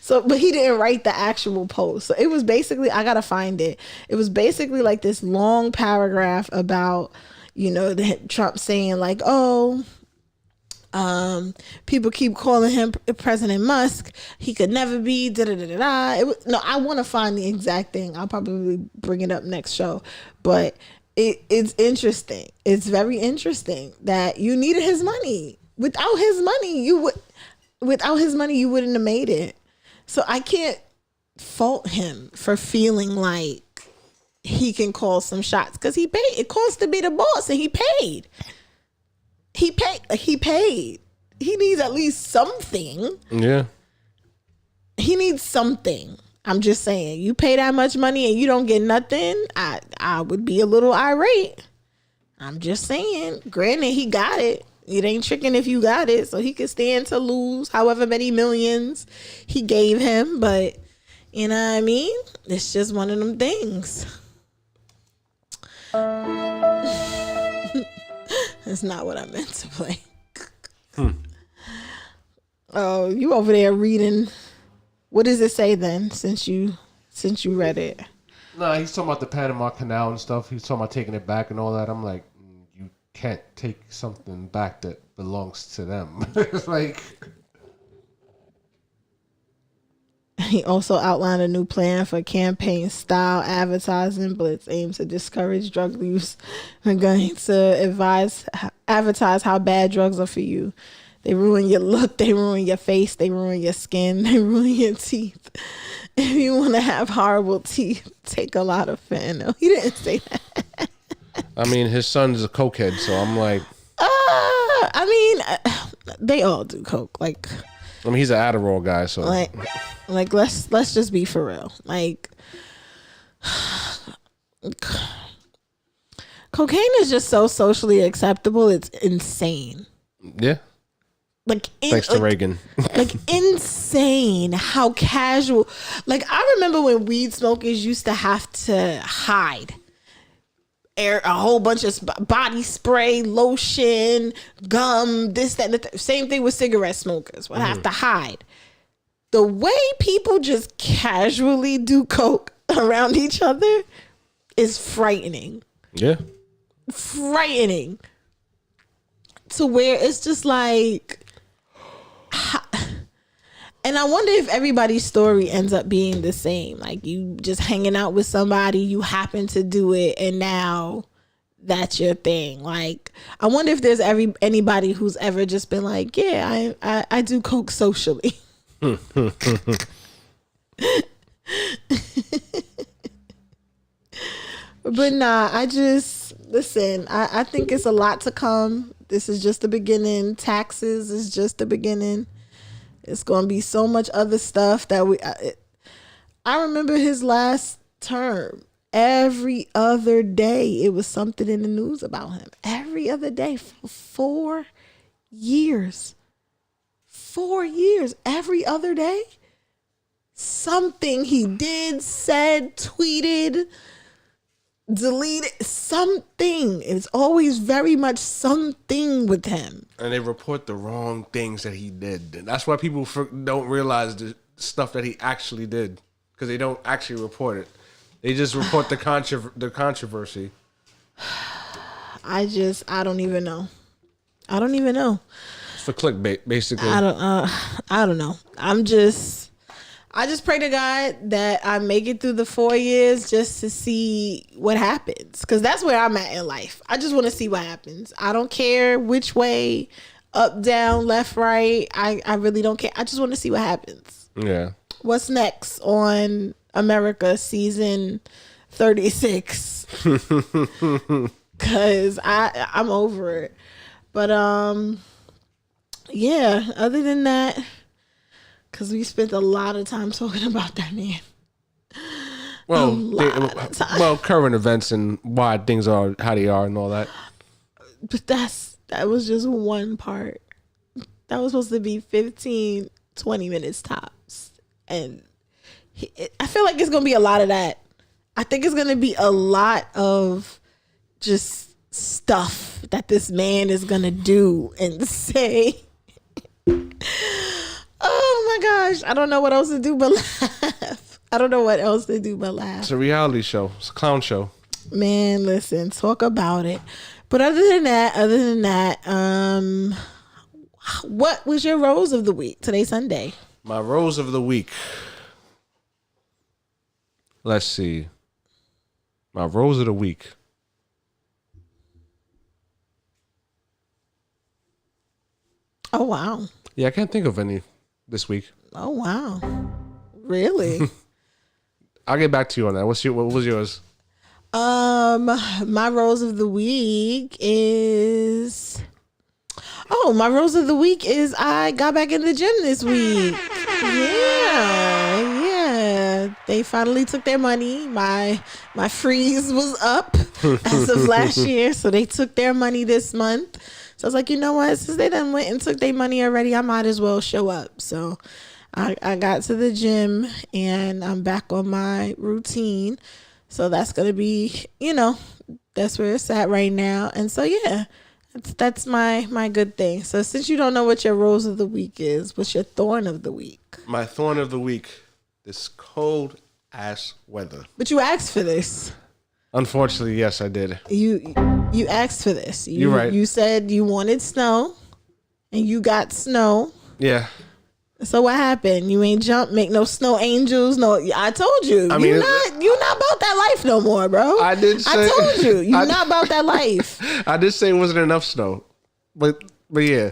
So, but he didn't write the actual post. So it was basically, I gotta find it. It was basically like this long paragraph about, Trump saying like, People keep calling him President Musk. He could never be. No, I want to find the exact thing. I'll probably bring it up next show. But it's interesting. It's very interesting that you needed his money. Without his money, you wouldn't have made it. So I can't fault him for feeling like he can call some shots because he paid. It costs to be the boss, and he paid. He paid. He needs at least something. Yeah. He needs something. I'm just saying, you pay that much money and you don't get nothing, I would be a little irate. I'm just saying. Granted, he got it. It ain't tricking if you got it. So he could stand to lose however many millions he gave him. But, you know what I mean? It's just one of them things. That's not what I meant to play. Oh, you over there reading. What does it say then, since you read it? No, he's talking about the Panama Canal and stuff. He's talking about taking it back and all that. I'm like, you can't take something back that belongs to them. It's like... He also outlined a new plan for campaign-style advertising blitz aimed to discourage drug use. We're going to advertise how bad drugs are for you. They ruin your look, they ruin your face, they ruin your skin, they ruin your teeth. If you want to have horrible teeth, take a lot of fentanyl. He didn't say that. I mean, his son's a cokehead, so I'm like... they all do coke. Like... I mean, he's an Adderall guy, so... Like let's just be for real. Like... Cocaine is just so socially acceptable, it's insane. Yeah. Thanks to Reagan. Like insane how casual. Like I remember when weed smokers used to have to hide a whole bunch of body spray, lotion, gum, this, that, and the same thing with cigarette smokers. Would have to hide. The way people just casually do coke around each other is frightening. Yeah. Frightening. To where it's just like... And I wonder if everybody's story ends up being the same. Like you just hanging out with somebody, you happen to do it, and now that's your thing. Like I wonder if there's anybody who's ever just been like, yeah, I do coke socially. But nah, I think it's a lot to come. This is just the beginning. Taxes is just the beginning. It's going to be so much other stuff that I remember his last term. Every other day, it was something in the news about him. Every other day for 4 years. 4 years. Every other day. Something he did, said, tweeted, deleted, something. It's always very much something with him. And they report the wrong things that he did. And that's why people don't realize the stuff that he actually did, because they don't actually report it. They just report the controversy. I don't even know. It's for clickbait, basically. I don't know. I just pray to God that I make it through the 4 years just to see what happens. Because that's where I'm at in life. I just want to see what happens. I don't care which way, up, down, left, right. I really don't care. I just want to see what happens. Yeah. What's next on America season 36? Because I'm over it. But, yeah, other than that... Because we spent a lot of time talking about that man. Well, current events and why things are how they are and all that. But that was just one part. That was supposed to be 15, 20 minutes tops. And I feel like it's going to be a lot of that. I think it's going to be a lot of just stuff that this man is going to do and say. Oh my gosh. I don't know what else to do but laugh. It's a reality show. It's a clown show. Man, listen, talk about it. But other than that, what was your rose of the week? Today's Sunday. My rose of the week. Let's see. My rose of the week. Oh, wow. Yeah, I can't think of any this week. Oh, wow. Really? I'll get back to you on that. What was yours? My rose of the week is... my rose of the week is I got back in the gym this week. Yeah. They finally took their money. My freeze was up as of last year, so they took their money this month. So I was like, you know what? Since they done went and took their money already, I might as well show up. So I got to the gym and I'm back on my routine. So that's going to be, that's where it's at right now. And so, yeah, that's my good thing. So since you don't know what your rose of the week is, what's your thorn of the week? My thorn of the week, this cold ass weather. But you asked for this. Unfortunately, yes, I did. You asked for this. You're right. You said you wanted snow and you got snow. Yeah. So what happened? You ain't make no snow angels. No, I told you. I mean, you're not about that life no more, bro. I told you. You're not about that life. I did say it wasn't enough snow. But yeah.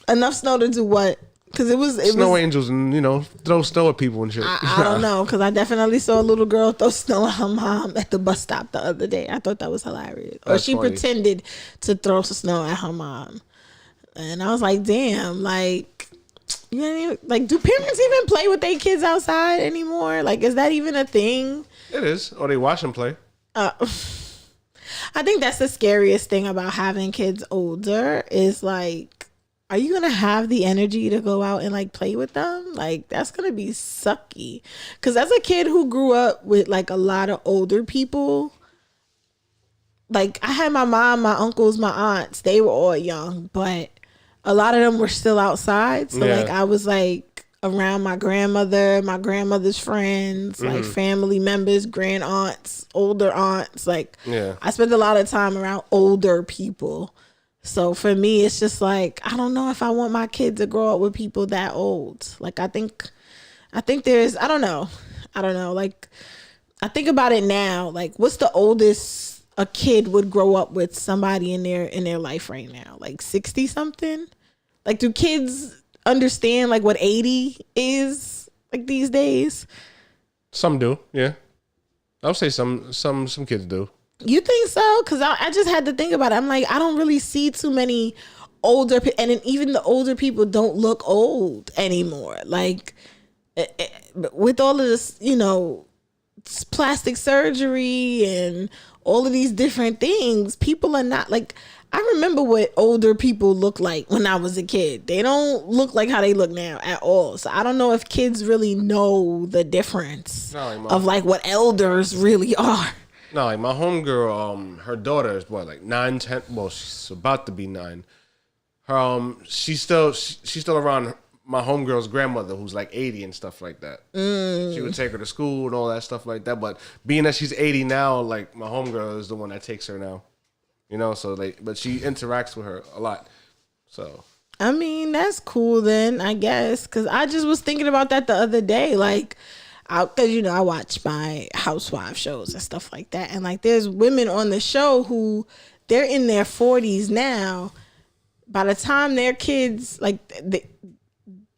Enough snow to do what? Because it was angels and, throw snow at people and shit. I don't know, because I definitely saw a little girl throw snow at her mom at the bus stop the other day. I thought that was hilarious. Or she funny. pretended to throw some snow at her mom. And I was like, damn, like, you know what I mean? Like, do parents even play with their kids outside anymore? Like, is that even a thing? It is. Or they watch them play. I think that's the scariest thing about having kids older is like, are you gonna have the energy to go out and like play with them? Like, that's gonna be sucky. Because as a kid who grew up with like a lot of older people, like I had my mom, my uncles, my aunts, they were all young, but a lot of them were still outside. So like I was like around my grandmother's friends, like family members, grand aunts, older aunts. Like I spent a lot of time around older people. So for me, it's just like, I don't know if I want my kid to grow up with people that old. Like, I think there's, I don't know. Like, I think about it now. Like, what's the oldest a kid would grow up with somebody in their life right now? Like 60 something? Like, do kids understand like what 80 is like these days? Some do. Yeah. I would say some kids do. You think so? Because I just had to think about it. I'm like, I don't really see too many older people. And then even the older people don't look old anymore. Like, with all of this, plastic surgery and all of these different things, people are not like, I remember what older people look like when I was a kid. They don't look like how they look now at all. So I don't know if kids really know the difference of like what elders really are. No, like my homegirl, her daughter is what, like 9, 10. Well, she's about to be 9. She's still around my homegirl's grandmother, who's like 80 and stuff like that. She would take her to school and all that stuff like that. But being that she's 80 now, like my homegirl is the one that takes her now. So but she interacts with her a lot. So I mean, that's cool then, I guess, because I just was thinking about that the other day, like. Because, I watch my housewife shows and stuff like that. And, like, there's women on the show who they're in their 40s now. By the time their kids, like,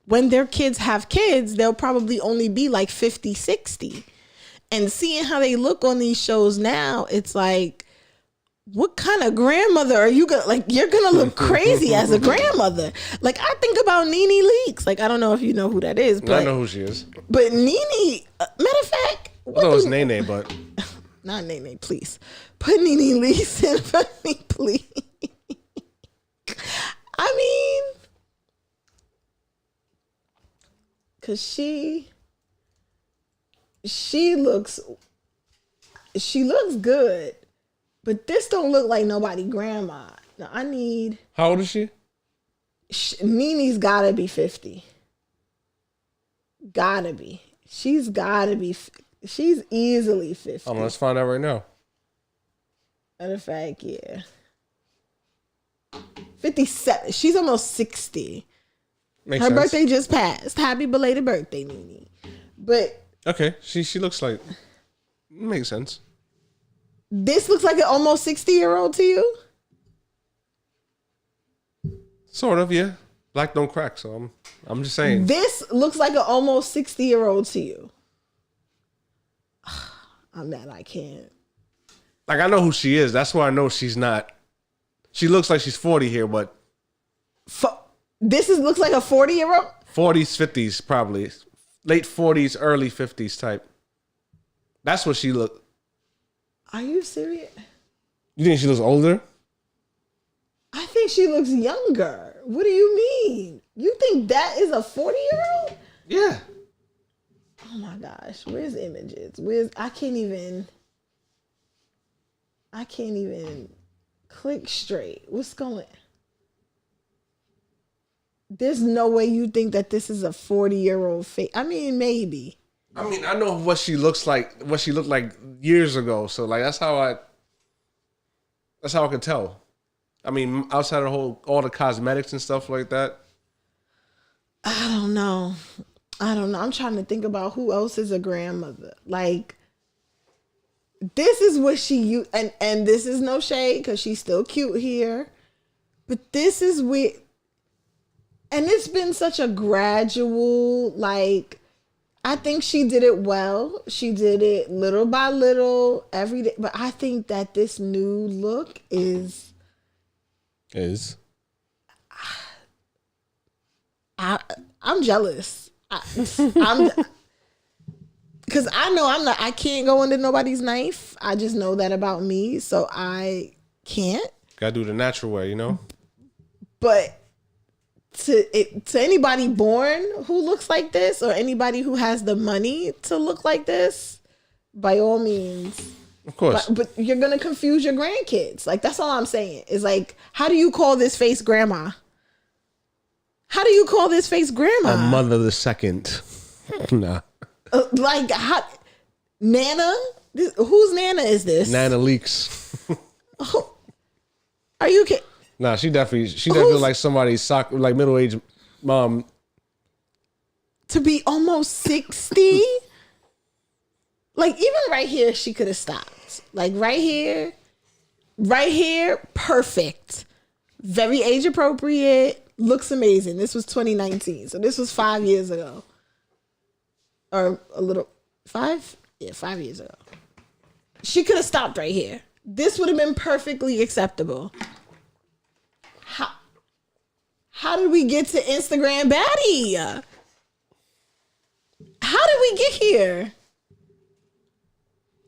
when their kids have kids, they'll probably only be, like, 50, 60. And seeing how they look on these shows now, it's like, what kind of grandmother are you gonna like? You're gonna look crazy as a grandmother. Like I think about Nene Leakes. Like I don't know if you know who that is, but I know who she is. But Nene, matter of fact, I thought it was Nene, but not Nene. Please put Nene Leakes in front of me, please. I mean, cause she looks good. But this don't look like nobody grandma. No, I need... How old is she? Nene's gotta be 50. Gotta be. She's gotta be... She's easily 50. Let's find out right now. Matter of fact, yeah. 57. She's almost 60. Makes Her sense. birthday just passed. Happy belated birthday, Nene. But Okay, she looks like makes sense. this looks like an almost 60-year-old to you? Sort of, yeah. Black don't crack, so I'm just saying. This looks like an almost 60-year-old to you. I'm mad I can't. Like I know who she is. That's why I know she's not. She looks like she's 40 here, but Looks like a 40-year-old? 40s, 50s probably. Late 40s, early 50s type. That's what she look. Are you serious? You think she looks older? I think she looks younger. What do you mean? You think that is a 40-year-old? Yeah. Oh my gosh. Where's images? I can't even click straight. What's going? There's no way you think that this is a 40-year-old face. I mean, maybe. I mean, I know what she looks like, what she looked like years ago. So like that's how I could tell. I mean, outside of all the cosmetics and stuff like that. I don't know. I'm trying to think about who else is a grandmother. Like, this is what she used, and this is no shade because she's still cute here. But this is what, and it's been such a gradual, like, I think she did it well. She did it little by little every day. But I think that this new look is. I'm jealous. I'm because I know I can't go under nobody's knife. I just know that about me, so I can't. Gotta do the natural way, you know. But to anybody born who looks like this, or anybody who has the money to look like this, by all means. Of course. But you're gonna confuse your grandkids. Like, that's all I'm saying. Is like, how do you call this face grandma? How do you call this face grandma? A mother the second. Nah. Like, how, Nana? Whose Nana is this? Nana Leaks. Are you kidding? Nah, she definitely like somebody's like middle-aged mom. To be almost 60? Like, even right here, she could have stopped. Like, right here, perfect. Very age appropriate. Looks amazing. This was 2019. So this was 5 years ago. Or a little, 5? Yeah, 5 years ago. She could have stopped right here. This would have been perfectly acceptable. How did we get to Instagram baddie? How did we get here?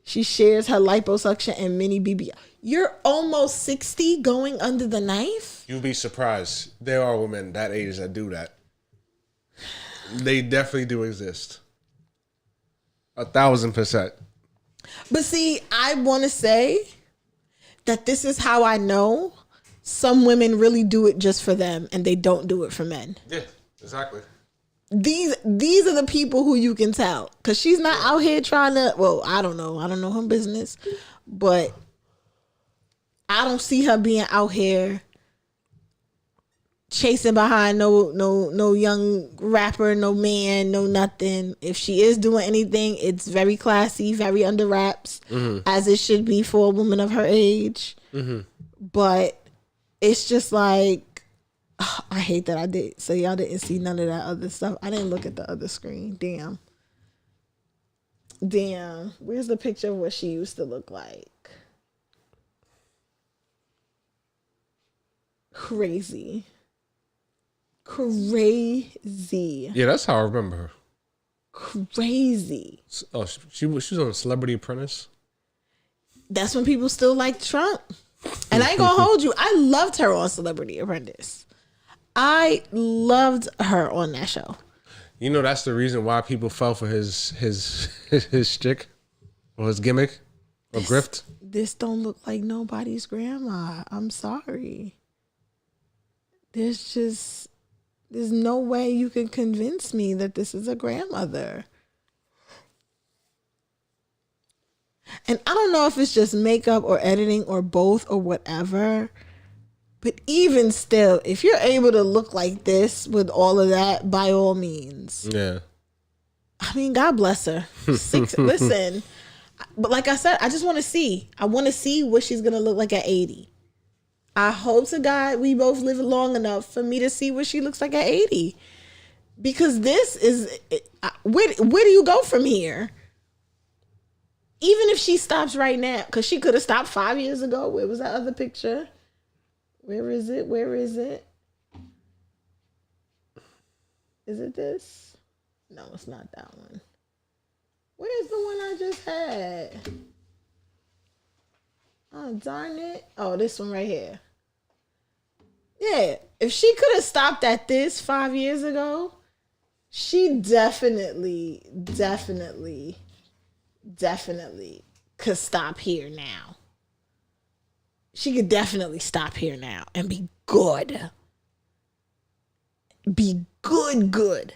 She shares her liposuction and mini BBL. You're almost 60 going under the knife? You'd be surprised. There are women that age that do that. They definitely do exist. 1,000%. But see, I want to say that this is how I know some women really do it just for them and they don't do it for men. Yeah, exactly. These are the people who you can tell, because she's not out here trying to, well, I don't know her business, but I don't see her being out here chasing behind no young rapper, no man, no nothing. If she is doing anything, it's very classy, very under wraps, as it should be for a woman of her age. But it's just like, I hate that I did. So y'all didn't see none of that other stuff. I didn't look at the other screen. Damn. Where's the picture of what she used to look like? Crazy. Yeah, that's how I remember her. Crazy. Oh, she was on Celebrity Apprentice. That's when people still liked Trump. And I ain't gonna hold you. I loved her on Celebrity Apprentice. I loved her on that show. You know, that's the reason why people fell for his shtick or his gimmick or grift. This don't look like nobody's grandma. I'm sorry. There's no way you can convince me that this is a grandmother. And I don't know if it's just makeup or editing or both or whatever, But even still, if you're able to look like this with all of that, by all means. Yeah. I mean, God bless her. Listen, but like I said, I just want to see. I want to see what she's going to look like at 80. I hope to God we both live long enough for me to see what she looks like at 80. Because this is, where do you go from here? Even if she stops right now, because she could have stopped 5 years ago. Where was that other picture? Where is it? Is it this? No, it's not that one. Where's the one I just had? Oh, darn it. Oh, this one right here. Yeah, if she could have stopped at this 5 years ago, she definitely could stop here now. She could definitely stop here now and be good. Be good.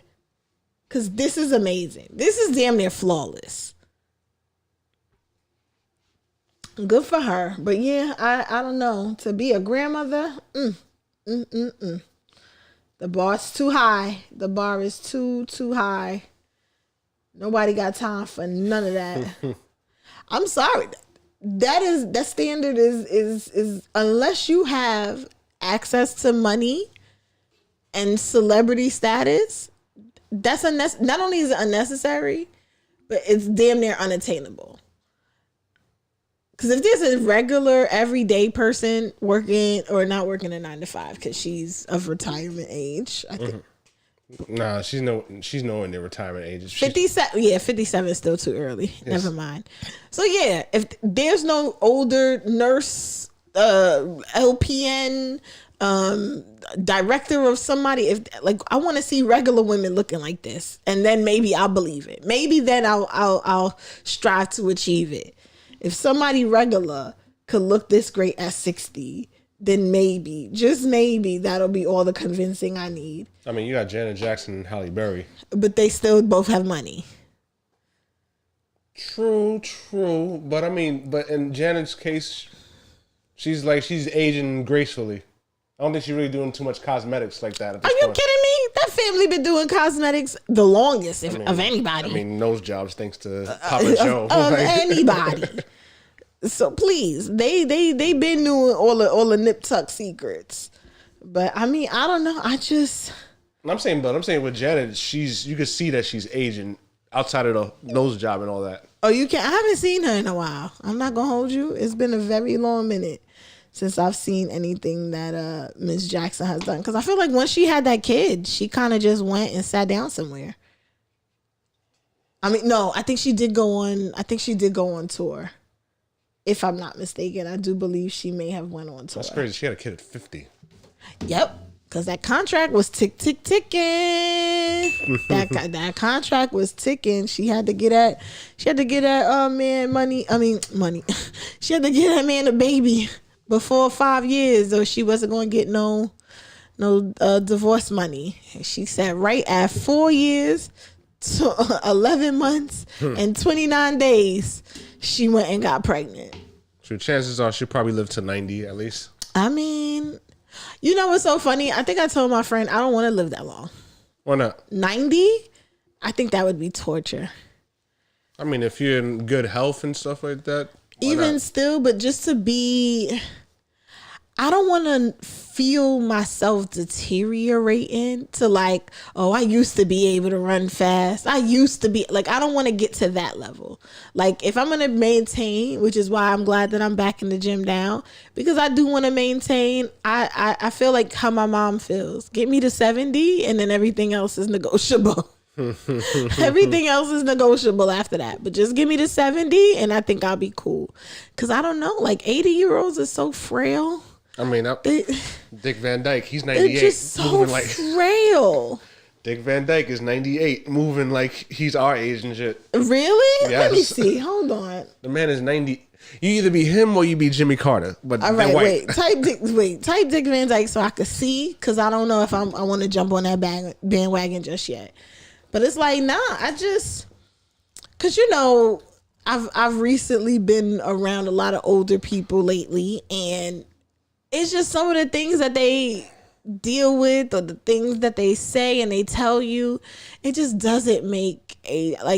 Because this is amazing. This is damn near flawless. Good for her. But yeah, I don't know. To be a grandmother, the bar's too high. The bar is too high. Nobody got time for none of that. I'm sorry. That standard is unless you have access to money and celebrity status, that's not only is it unnecessary, but it's damn near unattainable. Because if there's a regular everyday person working or not working a 9 to 5 because she's of retirement age, I think. Nah, she's nowhere near retirement age. 57. Yeah, 57 is still too early. Yes. Never mind. So yeah, if there's no older nurse, LPN, director of somebody, if like I want to see regular women looking like this, and then maybe I'll believe it. Maybe then I'll strive to achieve it. If somebody regular could look this great at 60, then maybe, just maybe, that'll be all the convincing I need. I mean, you got Janet Jackson and Halle Berry. But they still both have money. True. But I mean, in Janet's case, she's aging gracefully. I don't think she's really doing too much cosmetics like that at this point. Are you point. kidding me? That family been doing cosmetics the longest of anybody. I mean, nose jobs thanks to Papa Joe. Of anybody. So please, they been doing all the nip tuck secrets. But I mean, I don't know. I'm saying with Janet, you can see that she's aging outside of the nose job and all that. Oh, you can. I haven't seen her in a while. I'm not gonna hold you. It's been a very long minute since I've seen anything that Miss Jackson has done. Because I feel like when she had that kid, she kind of just went and sat down somewhere. I mean, no, I think she did go on tour. If I'm not mistaken, I do believe she may have went on tour. That's crazy. She had a kid at 50. Yep, because that contract was ticking. that contract was ticking. She had to get that man money. Money. She had to get that man a baby before 5 years, or she wasn't going to get no divorce money. She said right at 4 years to 11 months and 29 days, she went and got pregnant. So chances are she'll probably live to 90 at least. I mean, you know what's so funny? I think I told my friend I don't want to live that long. Why not? 90? I think that would be torture. I mean, if you're in good health and stuff like that. Even still, but just to be... I don't want to feel myself deteriorating to like, oh, I used to be able to run fast. I used to be like, I don't want to get to that level. Like if I'm going to maintain, which is why I'm glad that I'm back in the gym now, because I do want to maintain. I feel like how my mom feels. Get me to 70 and then everything else is negotiable. Everything else is negotiable after that. But just give me to 70 and I think I'll be cool. Because I don't know, like 80-year-olds are so frail. I mean, Dick Van Dyke, he's 98. They're just so frail. Dick Van Dyke is 98, moving like he's our age and shit. Really? Yes. Let me see. Hold on. The man is 90. You either be him or you be Jimmy Carter. But all right, white. Type Dick Van Dyke so I can see, because I don't know if I want to jump on that bandwagon just yet. But it's like, nah, because I've recently been around a lot of older people lately, and it's just some of the things that they deal with or the things that they say and they tell you, it just doesn't make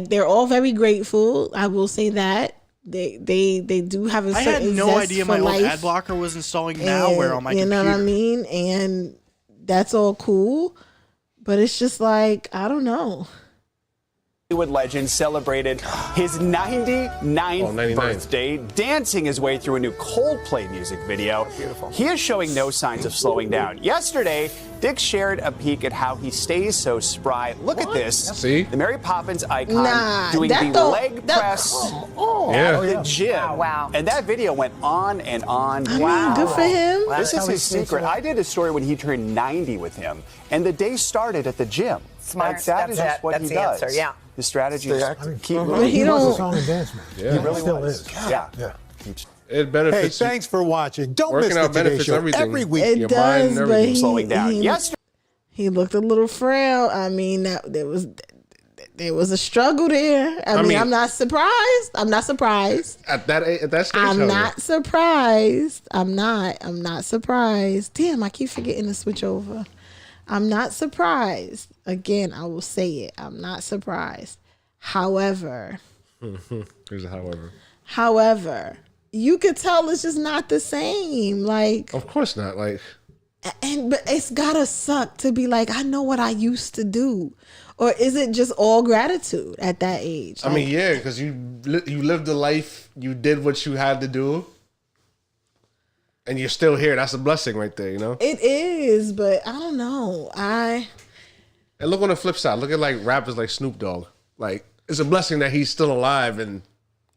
they're all very grateful. I will say that. They do have a certain I had no zest idea for my life. old ad blocker was installing malware on my computer. You know what I mean? And that's all cool. But it's just like, I don't know. Hollywood legend celebrated his 99th birthday, dancing his way through a new Coldplay music video. Beautiful. He is showing no signs of slowing down. Yesterday, Dick shared a peek at how he stays so spry. Look at this. See? The Mary Poppins icon doing the leg press at the gym. Wow. And that video went on and on. I mean, good for him. This is his secret. I did a story when he turned 90 with him, and the day started at the gym. Smart. That is just what That's he the does. answer, yeah. His strategy is to keep But moving. he was a don't. song and dance man. Yeah. He really Still was. is. Yeah. It Hey, benefits. thanks for watching. Don't miss Working the out Today benefits Show everything. every week. It Your does, mind and but everything. Slowing down. Yesterday. He looked a little frail. I mean, there was a struggle there. I mean, I'm not surprised. I'm not surprised. At that stage, I'm not surprised. I'm not surprised. Damn, I keep forgetting to switch over. I'm not surprised. Again, I will say it. I'm not surprised. However, There's a however. However, you could tell it's just not the same. Like, of course not. Like, but it's gotta suck to be like, I know what I used to do, or is it just all gratitude at that age? I mean, yeah, because you lived the life, you did what you had to do, and you're still here. That's a blessing right there, you know. It is, but I don't know. And look on the flip side. Look at like rappers like Snoop Dogg. Like, it's a blessing that he's still alive and.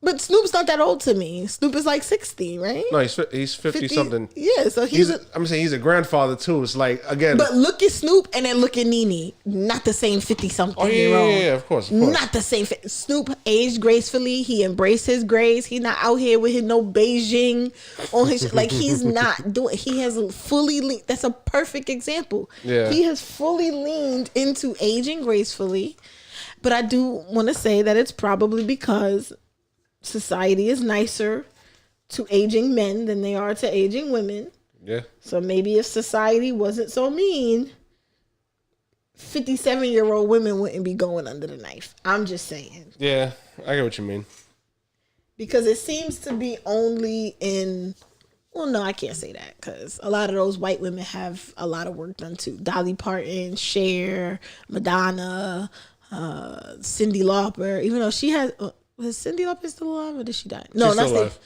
But Snoop's not that old to me. Snoop is like 60, right? No, he's 50 something. Yeah, so I'm saying he's a grandfather too. It's like, again. But look at Snoop and then look at Nene. Not the same 50 something. Oh yeah, of course. Not the same. Snoop aged gracefully. He embraced his grace. He's not out here with his no Beijing on his like. He's not doing. He has fully. That's a perfect example. Yeah. He has fully leaned into aging gracefully. But I do want to say that it's probably because society is nicer to aging men than they are to aging women. Yeah. So maybe if society wasn't so mean, 57-year-old women wouldn't be going under the knife. I'm just saying. Yeah, I get what you mean. Because it seems to be only in... Well, no, I can't say that because a lot of those white women have a lot of work done too. Dolly Parton, Cher, Madonna, Cyndi Lauper. Even though she has... Was Cyndi Lauper still alive or did she die? No, She's not still alive.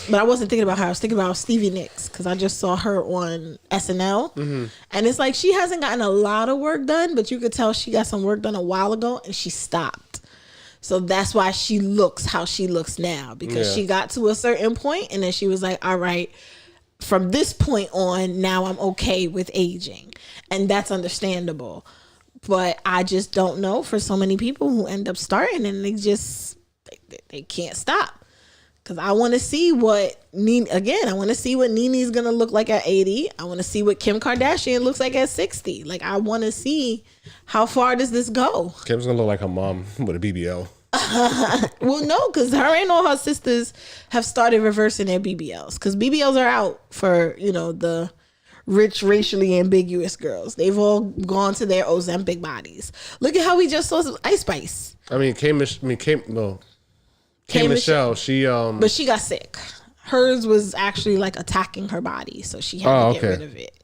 But I wasn't thinking about her. I was thinking about Stevie Nicks because I just saw her on SNL. Mm-hmm. And it's like she hasn't gotten a lot of work done, but you could tell she got some work done a while ago and she stopped. So that's why she looks how she looks now because she got to a certain point and then she was like, all right, from this point on, now I'm okay with aging. And that's understandable. But I just don't know for so many people who end up starting and they can't stop. Because I want to see what I want to see what Nene's going to look like at 80. I want to see what Kim Kardashian looks like at 60. Like, I want to see how far does this go? Kim's going to look like her mom with a BBL. Well, no, because her and all her sisters have started reversing their BBLs. Because BBLs are out for, the rich, racially ambiguous girls. They've all gone to their Ozempic bodies. Look at how we just saw Ice Spice. I mean, K Michelle, she but she got sick. Hers was actually like attacking her body, so she had to get rid of it.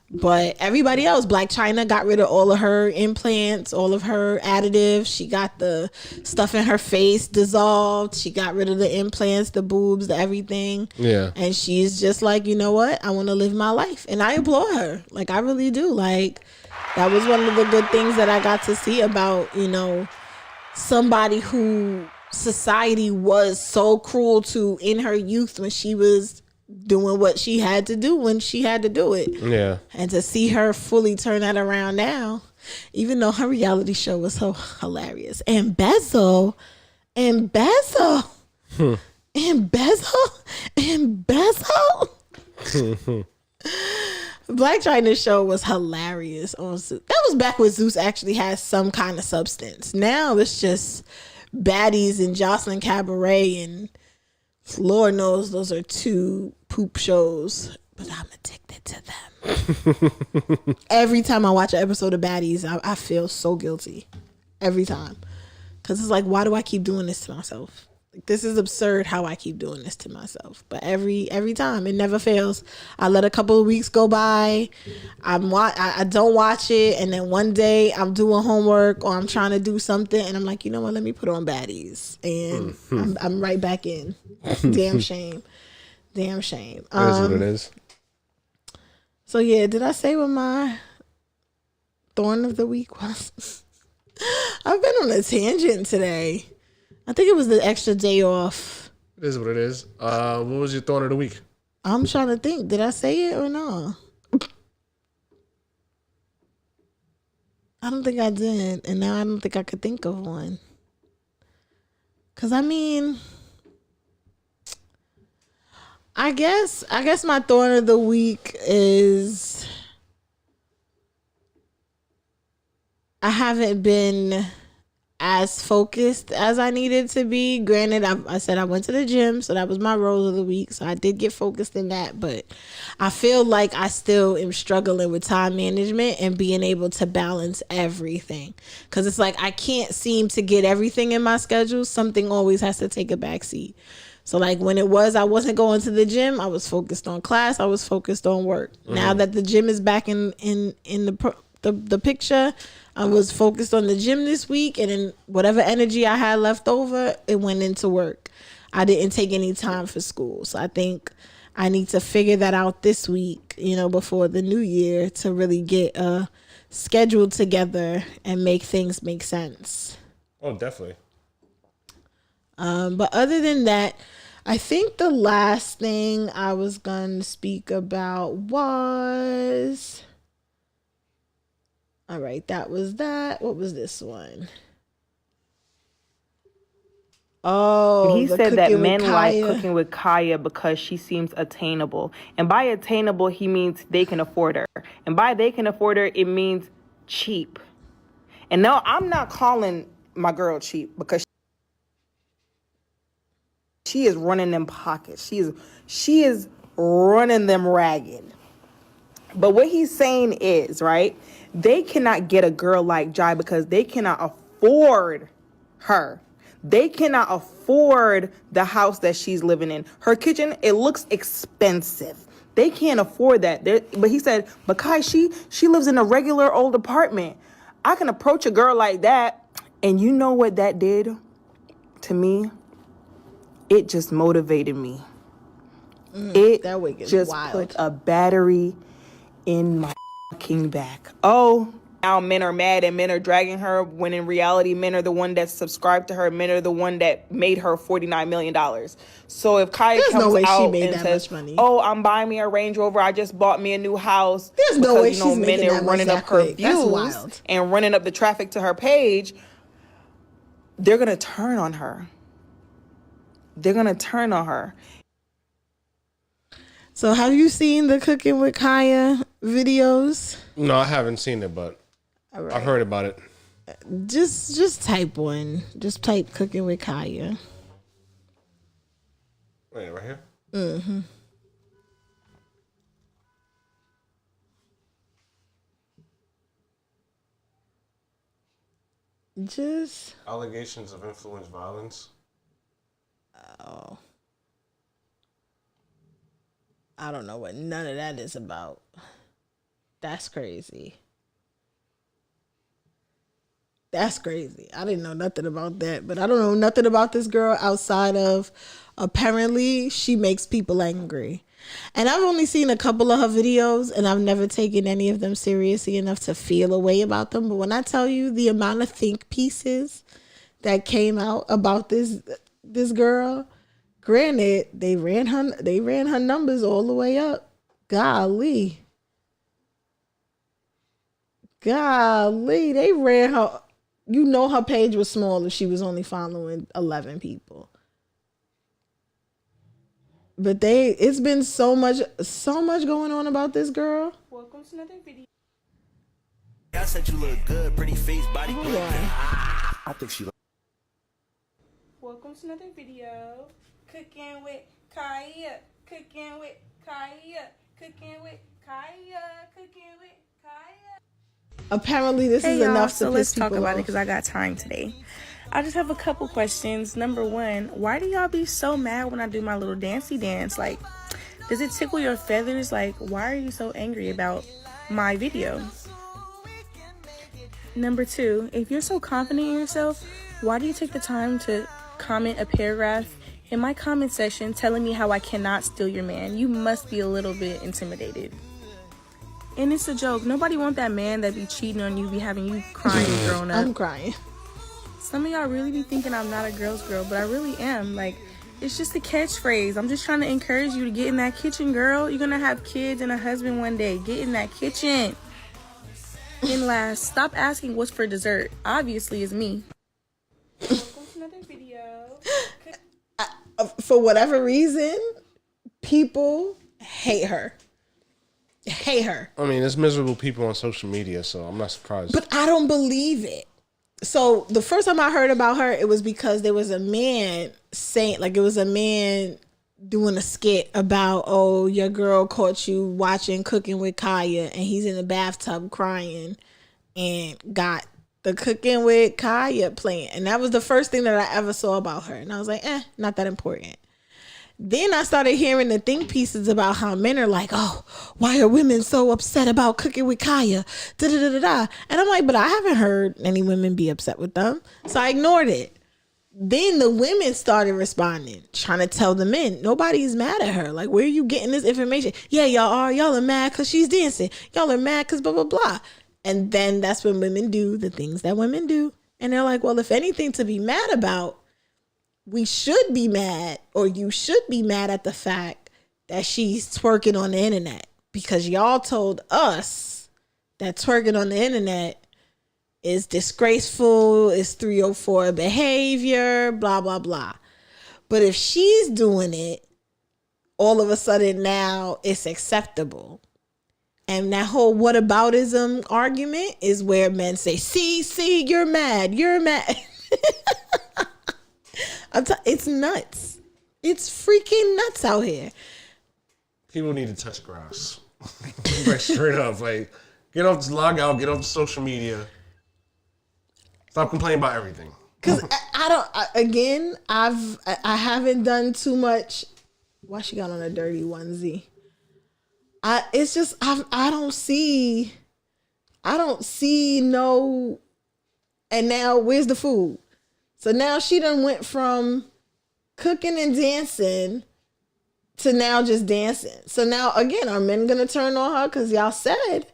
But everybody else, Black China got rid of all of her implants, all of her additives. She got the stuff in her face dissolved. She got rid of the implants, the boobs, the everything. Yeah. And she's just like, you know what? I want to live my life. And I applaud her. Like, I really do. Like, that was one of the good things that I got to see about, somebody who society was so cruel to in her youth when she was doing what she had to do when she had to do it. Yeah. And to see her fully turn that around now, even though her reality show was so hilarious. Embezzle. Black China's show was hilarious on Zeus. That was back when Zeus actually had some kind of substance. Now it's just baddies and Jocelyn Cabaret and Lord knows those are two poop shows. but I'm addicted to them. Every time I watch an episode of Baddies, I feel so guilty. Every time. Because it's like, why do I keep doing this to myself? Like, this is absurd how I keep doing this to myself. But every time, it never fails. I let a couple of weeks go by. I don't watch it. And then one day I'm doing homework or I'm trying to do something. And I'm like, you know what? Let me put on Baddies. And I'm right back in. Damn shame. Damn shame. That is what it is. So yeah, did I say what my thorn of the week was? I've been on a tangent today. I think it was the extra day off. It is what it is. What was your thorn of the week? I'm trying to think. Did I say it or no? I don't think I did. And now I don't think I could think of one. Because I mean, I guess my thorn of the week is I haven't been as focused as I needed to be. Granted, I said I went to the gym, so that was my role of the week. So I did get focused in that, but I feel like I still am struggling with time management and being able to balance everything. Because it's like I can't seem to get everything in my schedule. Something always has to take a backseat. So like when I wasn't going to the gym, I was focused on class. I was focused on work. Now that the gym is back in the picture, I was focused on the gym this week, and then whatever energy I had left over, it went into work. I didn't take any time for school. So I think I need to figure that out this week, before the new year, to really get a schedule together and make things make sense. Oh, definitely. But other than that, I think the last thing I was going to speak about was... All right, that was that. What was this one? Oh, He said that men like Kaya. cooking with Kaya because she seems attainable. And by attainable, he means they can afford her. And by they can afford her, it means cheap. And no, I'm not calling my girl cheap because she is running them pockets. She is running them ragged. But what he's saying is, right, they cannot get a girl like Jai because they cannot afford her. They cannot afford the house that she's living in. Her kitchen, it looks expensive. They can't afford that. But he said, but Kai, she lives in a regular old apartment. I can approach a girl like that. And you know what that did to me? It just motivated me. That wig is just wild. put a battery in my fucking back. Oh, now men are mad and men are dragging her when in reality men are the one that subscribed to her. Men are the one that made her $49 million. So if Kaya There's comes no way out she made and that says, much money. "Oh, I'm buying me a Range Rover. I just bought me a new house." There's no way she's men making are that much running that up her quick. That's views wild. and running up the traffic to her page. They're gonna turn on her. They're gonna turn on her. So have you seen the Cooking with Kaya videos? No, I haven't seen it, but All right. I've heard about it. Just type one. Just type Cooking with Kaya. Wait, right here? Mm-hmm. Just... Allegations of influence violence. Oh. I don't know what none of that is about. That's crazy. That's crazy. I didn't know nothing about that, but I don't know nothing about this girl outside of apparently she makes people angry. And I've only seen a couple of her videos and I've never taken any of them seriously enough to feel a way about them. But when I tell you the amount of think pieces that came out about this girl, granted, they ran her numbers all the way up. Golly, they ran her. You know her page was small if she was only following 11 people. But it's been so much going on about this girl. Welcome to another video. I said you look good, pretty face, body good. I think she. Welcome to another video. Cooking with Kaya. Cooking with Kaya. Cooking with Kaya. Cooking with Kaya. Apparently, this is y'all, enough so to let's piss talk people about it off. because I got time today. I just have a couple questions. Number one, why do y'all be so mad when I do my little dancey dance? Like, does it tickle your feathers? Like, why are you so angry about my video? Number two, if you're so confident in yourself, why do you take the time to comment a paragraph in my comment section telling me how I cannot steal your man? You must be a little bit intimidated. And it's a joke. Nobody want that man that be cheating on you, be having you crying growing up. I'm crying. Some of y'all really be thinking I'm not a girl's girl, but I really am. Like, it's just a catchphrase. I'm just trying to encourage you to get in that kitchen, girl. You're gonna have kids and a husband one day. Get in that kitchen. And last, stop asking what's for dessert. Obviously, it's me. Welcome to another video. For whatever reason, people hate her. Hate her. I mean, there's miserable people on social media, so I'm not surprised. But I don't believe it. So the first time I heard about her, it was because there was a man saying, like, it was a man doing a skit about, oh, your girl caught you watching Cooking with Kaya, and he's in the bathtub crying and got the Cooking with Kaya playing. And that was the first thing that I ever saw about her. And I was like, not that important. Then I started hearing the think pieces about how men are like, oh, why are women so upset about Cooking with Kaya? Da da da da da. And I'm like, but I haven't heard any women be upset with them. So I ignored it. Then the women started responding, trying to tell the men, nobody's mad at her. Like, where are you getting this information? Yeah, y'all are. Y'all are mad because she's dancing. Y'all are mad because blah, blah, blah. And then that's when women do the things that women do. And they're like, well, if anything to be mad about, we should be mad, or you should be mad at the fact that she's twerking on the internet, because y'all told us that twerking on the internet is disgraceful, is 304 behavior, blah, blah, blah. But if she's doing it, all of a sudden now it's acceptable. And that whole whataboutism argument is where men say, see, you're mad. It's nuts. It's freaking nuts out here. People need to touch grass. Like, straight up. Like, get off this log out, get off social media. Stop complaining about everything. Because I haven't done too much. Why she got on a dirty onesie? I don't see no. And now where's the food? So now she done went from cooking and dancing to now just dancing. So now again, are men gonna turn on her? Because y'all said,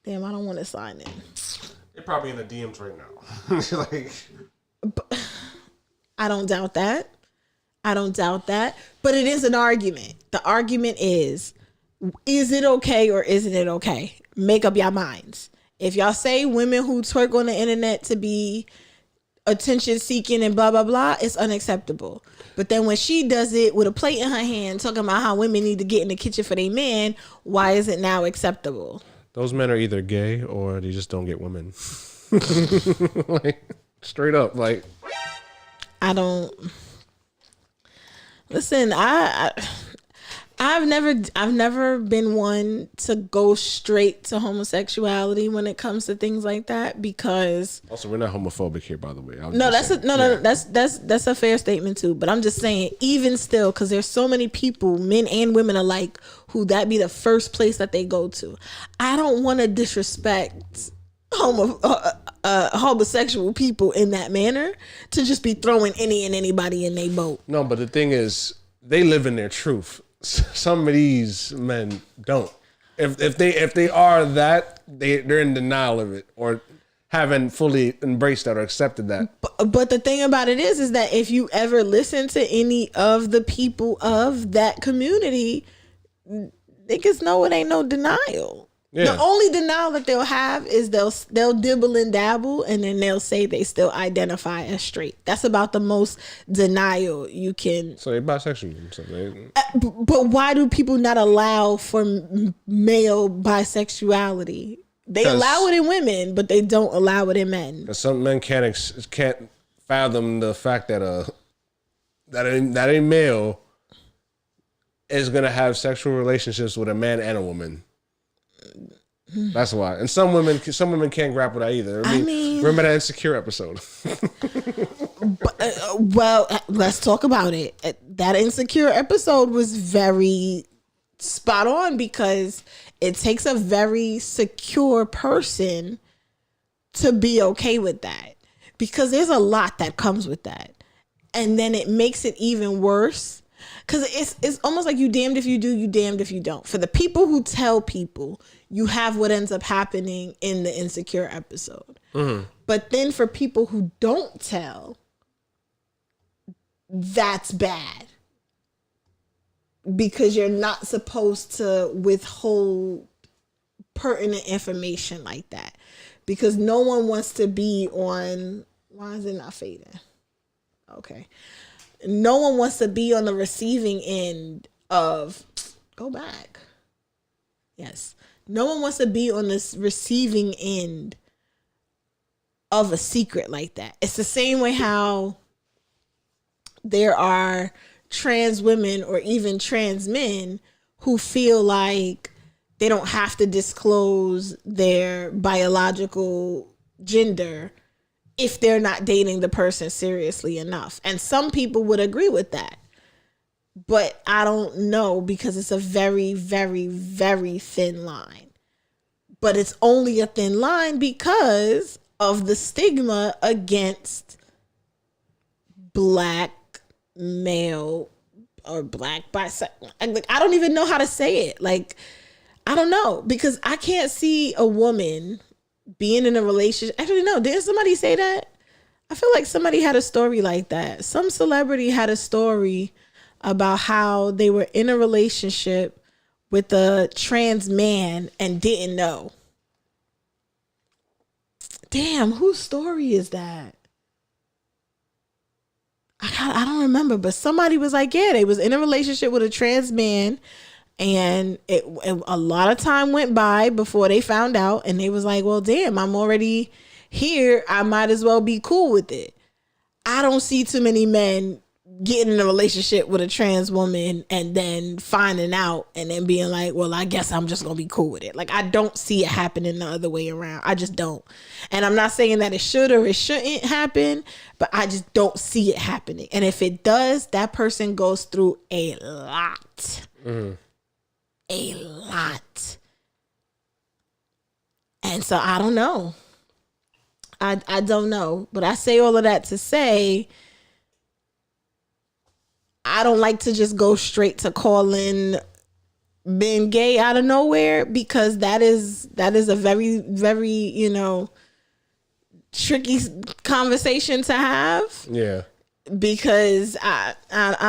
damn, I don't want to sign in. They're probably in the DMs right now. Like, I don't doubt that. But it is an argument. The argument is it okay or isn't it okay? Make up your minds. If y'all say women who twerk on the internet to be attention seeking and blah, blah, blah, it's unacceptable. But then when she does it with a plate in her hand, talking about how women need to get in the kitchen for their man, why is it now acceptable? those men are either gay or they just don't get women. Like, straight up, like. I don't listen. I've never been one to go straight to homosexuality when it comes to things like that, because Also, we're not homophobic here, by the way. That's a fair statement too. But I'm just saying, even still, because there's so many people, men and women alike, who that be the first place that they go to. I don't want to disrespect homosexual people in that manner, to just be throwing any and anybody in their boat. No, but the thing is, they live in their truth. Some of these men don't. If they are that, they're in denial of it, or haven't fully embraced that or accepted that. But the thing about it is that if you ever listen to any of the people of that community, niggas know it ain't no denial. Yeah. The only denial that they'll have is they'll dibble and dabble, and then they'll say they still identify as straight. That's about the most denial you can. So they're bisexual. So but why do people not allow for male bisexuality? They allow it in women, but they don't allow it in men. Because some men can't fathom the fact that that a male is gonna have sexual relationships with a man and a woman. That's why. And some women can't grapple that either. I mean, remember that Insecure episode? Well, let's talk about it. That Insecure episode was very spot on because it takes a very secure person to be okay with that, because there's a lot that comes with that. And then it makes it even worse. Because it's almost like you damned if you do, you damned if you don't. For the people who tell people, you have what ends up happening in the Insecure episode. Mm-hmm. But then for people who don't tell, that's bad. Because you're not supposed to withhold pertinent information like that. Because no one wants to be on... Why is it not fading? Okay. No one wants to be on the receiving end of... Go back. Yes. No one wants to be on this receiving end of a secret like that. It's the same way how there are trans women or even trans men who feel like they don't have to disclose their biological gender if they're not dating the person seriously enough. And some people would agree with that. But I don't know, because it's a very, very, very thin line. But it's only a thin line because of the stigma against black male or black bisexual. I don't even know how to say it. Like, I don't know, because I can't see a woman being in a relationship. Actually, no, didn't somebody say that? I feel like somebody had a story like that. Some celebrity had a story about how they were in a relationship with a trans man and didn't know. Damn, whose story is that? I don't remember, but somebody was like, yeah, they was in a relationship with a trans man, and a lot of time went by before they found out, and they was like, well, damn, I'm already here. I might as well be cool with it. I don't see too many men getting in a relationship with a trans woman and then finding out and then being like, well, I guess I'm just gonna be cool with it. Like, I don't see it happening the other way around. I just don't. And I'm not saying that it should or it shouldn't happen, but I just don't see it happening. And if it does, that person goes through a lot. A lot. And so I don't know. I don't know. But I say all of that to say, I don't like to just go straight to calling men gay out of nowhere, because that is a very, very, tricky conversation to have. Yeah. Because I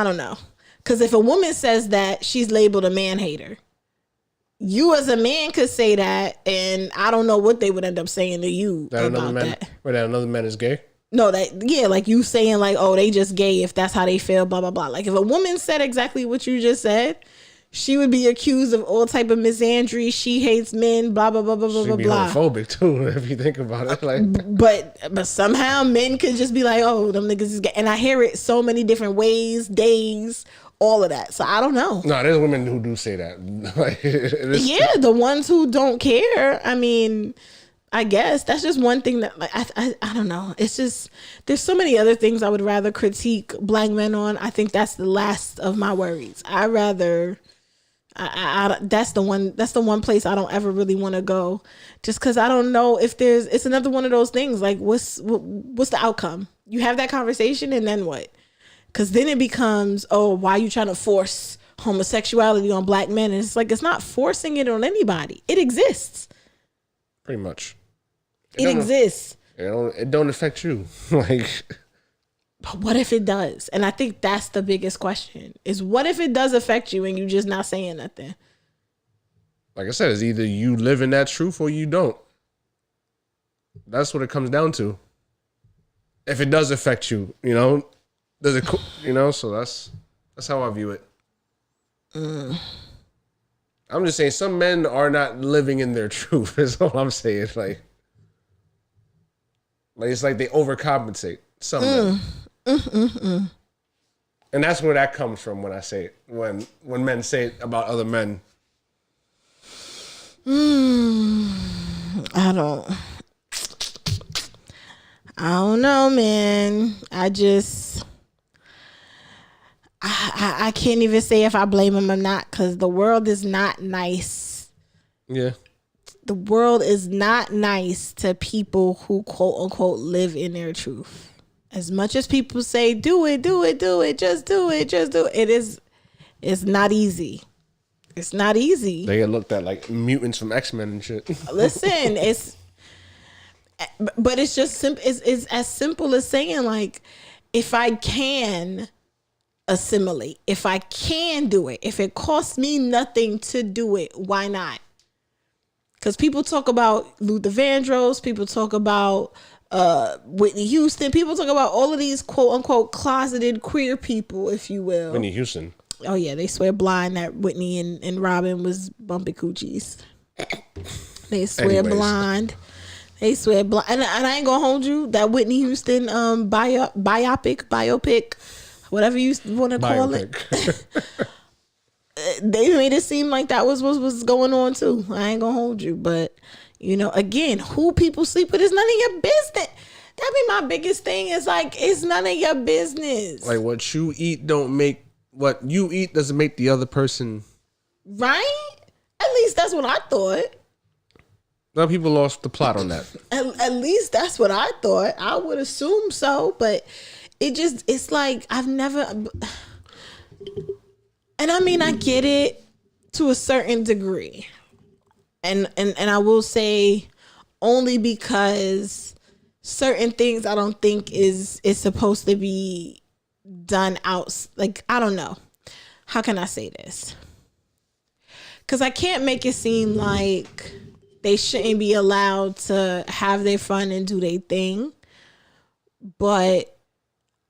don't know. Because if a woman says that, she's labeled a man hater. You as a man could say that, and I don't know what they would end up saying to you about that. That another man is gay? No, like you saying like, oh, they just gay if that's how they feel, blah, blah, blah. Like, if a woman said exactly what you just said, she would be accused of all type of misandry. She hates men, blah, blah, blah, blah, blah, blah. She'd be homophobic too, if you think about it. Like, but somehow men could just be like, oh, them niggas is gay. And I hear it so many different ways, days, all of that. So I don't know. No, there's women who do say that. Yeah, the ones who don't care. I mean, I guess that's just one thing that, like, I don't know. It's just, there's so many other things I would rather critique black men on. I think that's the last of my worries. I that's the one place I don't ever really want to go, just because I don't know if it's another one of those things. Like, what's the outcome? You have that conversation and then what? Because then it becomes, oh, why are you trying to force homosexuality on black men? And it's like, it's not forcing it on anybody. It exists. Pretty much. It exists. It don't affect you. Like, but what if it does? And I think that's the biggest question, is what if it does affect you and you just not saying nothing? Like I said, it's either you live in that truth or you don't. That's what it comes down to. If it does affect you, does it, so that's how I view it. I'm just saying, some men are not living in their truth, is all I'm saying. Like it's like they overcompensate. Some men. And that's where that comes from when I say it, when men say it about other men. I don't know, man. I can't even say if I blame him or not, because the world is not nice. Yeah. The world is not nice to people who quote unquote live in their truth. As much as people say, do it, just do it. It's not easy. It's not easy. They get looked at like mutants from X-Men and shit. Listen, but it's just simple. It's as simple as saying, like, if I can assimilate, if I can do it, if it costs me nothing to do it, why not? Because people talk about Luther Vandross, people talk about Whitney Houston, people talk about all of these quote unquote closeted queer people, if you will. Whitney Houston. Oh yeah, they swear blind that Whitney and Robin was bumpy coochies. They swear blind. They swear blind. And I ain't gonna hold you, that Whitney Houston biopic, whatever you want to call it. They made it seem like that was what was going on too. I ain't gonna hold you, but you know, again, who people sleep with is none of your business. That be my biggest thing. Is like, it's none of your business. Like, what you eat doesn't make the other person right. At least that's what I thought. A lot of people lost the plot on that. At least that's what I thought. I would assume so, but it's like I've never. And I mean, I get it to a certain degree. And I will say only because certain things I don't think is supposed to be done out. Like, I don't know. How can I say this? Because I can't make it seem like they shouldn't be allowed to have their fun and do their thing. But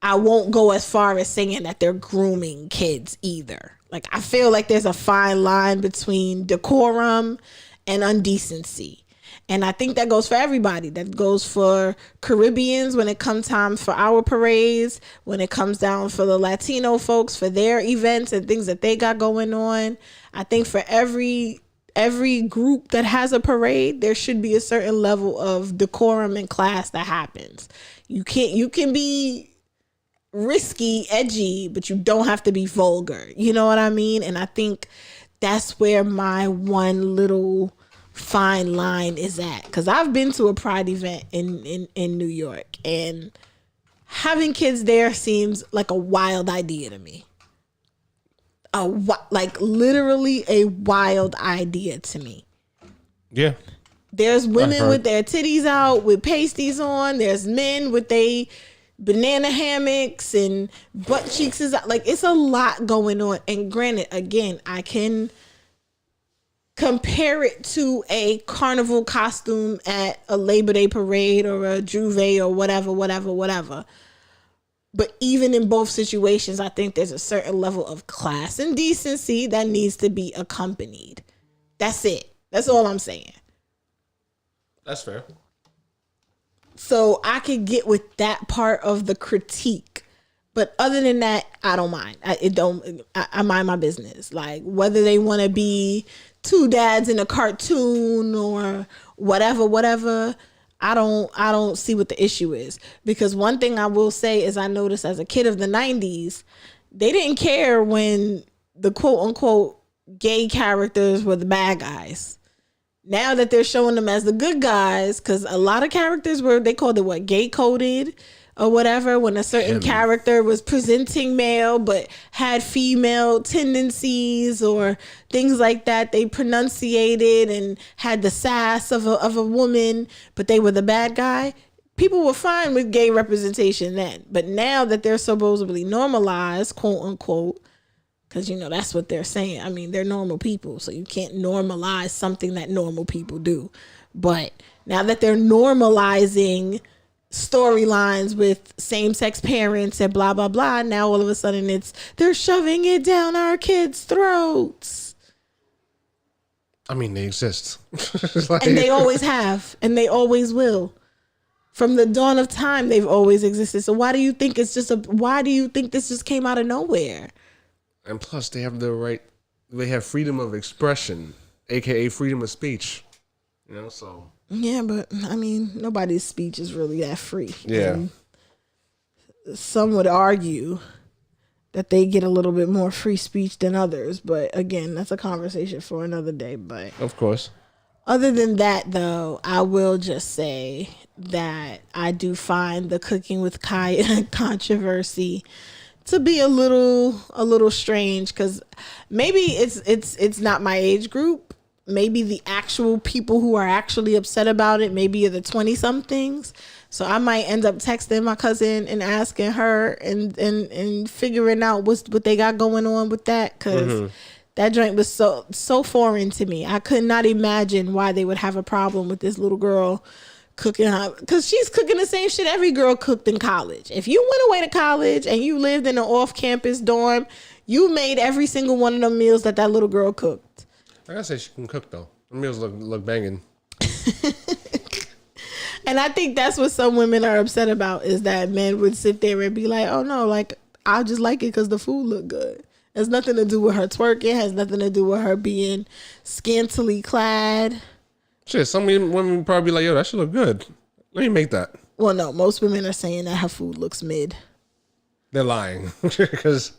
I won't go as far as saying that they're grooming kids either. Like, I feel like there's a fine line between decorum and undecency. And I think that goes for everybody. That goes for Caribbeans when it comes time for our parades, when it comes down for the Latino folks, for their events and things that they got going on. I think for every group that has a parade, there should be a certain level of decorum and class that happens. You can be risky, edgy, but you don't have to be vulgar. You know what I mean? And I think that's where my one little fine line is at. Because I've been to a pride event in New York, and having kids there seems like a wild idea to me. Like literally a wild idea to me. Yeah. There's women with their titties out with pasties on. There's men with they banana hammocks and butt cheeks is out. Like, it's a lot going on. And granted, again, I can compare it to a carnival costume at a Labor Day parade or a Juve or whatever. But even in both situations, I think there's a certain level of class and decency that needs to be accompanied. That's it. That's all I'm saying. That's fair. So I could get with that part of the critique. But other than that, I don't mind. I mind my business. Like, whether they want to be two dads in a cartoon or whatever, I don't see what the issue is. Because one thing I will say is I noticed as a kid of the 90s, they didn't care when the quote unquote gay characters were the bad guys. Now that they're showing them as the good guys, because a lot of characters they called it gay coded or whatever, when a certain character was presenting male but had female tendencies or things like that. They pronunciated and had the sass of a woman, but they were the bad guy. People were fine with gay representation then. But now that they're supposedly normalized, quote unquote, because, you know, that's what they're saying. I mean, they're normal people, so you can't normalize something that normal people do. But now that they're normalizing storylines with same-sex parents and blah, blah, blah, now all of a sudden they're shoving it down our kids' throats. I mean, they exist. And they always have, and they always will. From the dawn of time, they've always existed. So why do you think it's just why do you think this just came out of nowhere? And plus, they have the right. They have freedom of expression, aka freedom of speech. You know, so. Yeah, but I mean, nobody's speech is really that free. Yeah. And some would argue that they get a little bit more free speech than others, but again, that's a conversation for another day. But of course. Other than that, though, I will just say that I do find the Cooking with Kaya controversy to be a little strange, because maybe it's not my age group. Maybe the actual people who are actually upset about it maybe are the 20-somethings. So I might end up texting my cousin and asking her and figuring out what they got going on with that, because that joint was so foreign to me. I could not imagine why they would have a problem with this little girl cooking, because she's cooking the same shit every girl cooked in college. If you went away to college and you lived in an off-campus dorm, you made every single one of them meals that little girl cooked. I gotta say, she can cook though. The meals look banging. And I think that's what some women are upset about, is that men would sit there and be like, oh no, like, I just like it because the food look good. It has nothing to do with her twerking. It has nothing to do with her being scantily clad. Shit, some women probably be like, yo, that should look good. Let me make that. Well, no, most women are saying that her food looks mid. They're lying. Because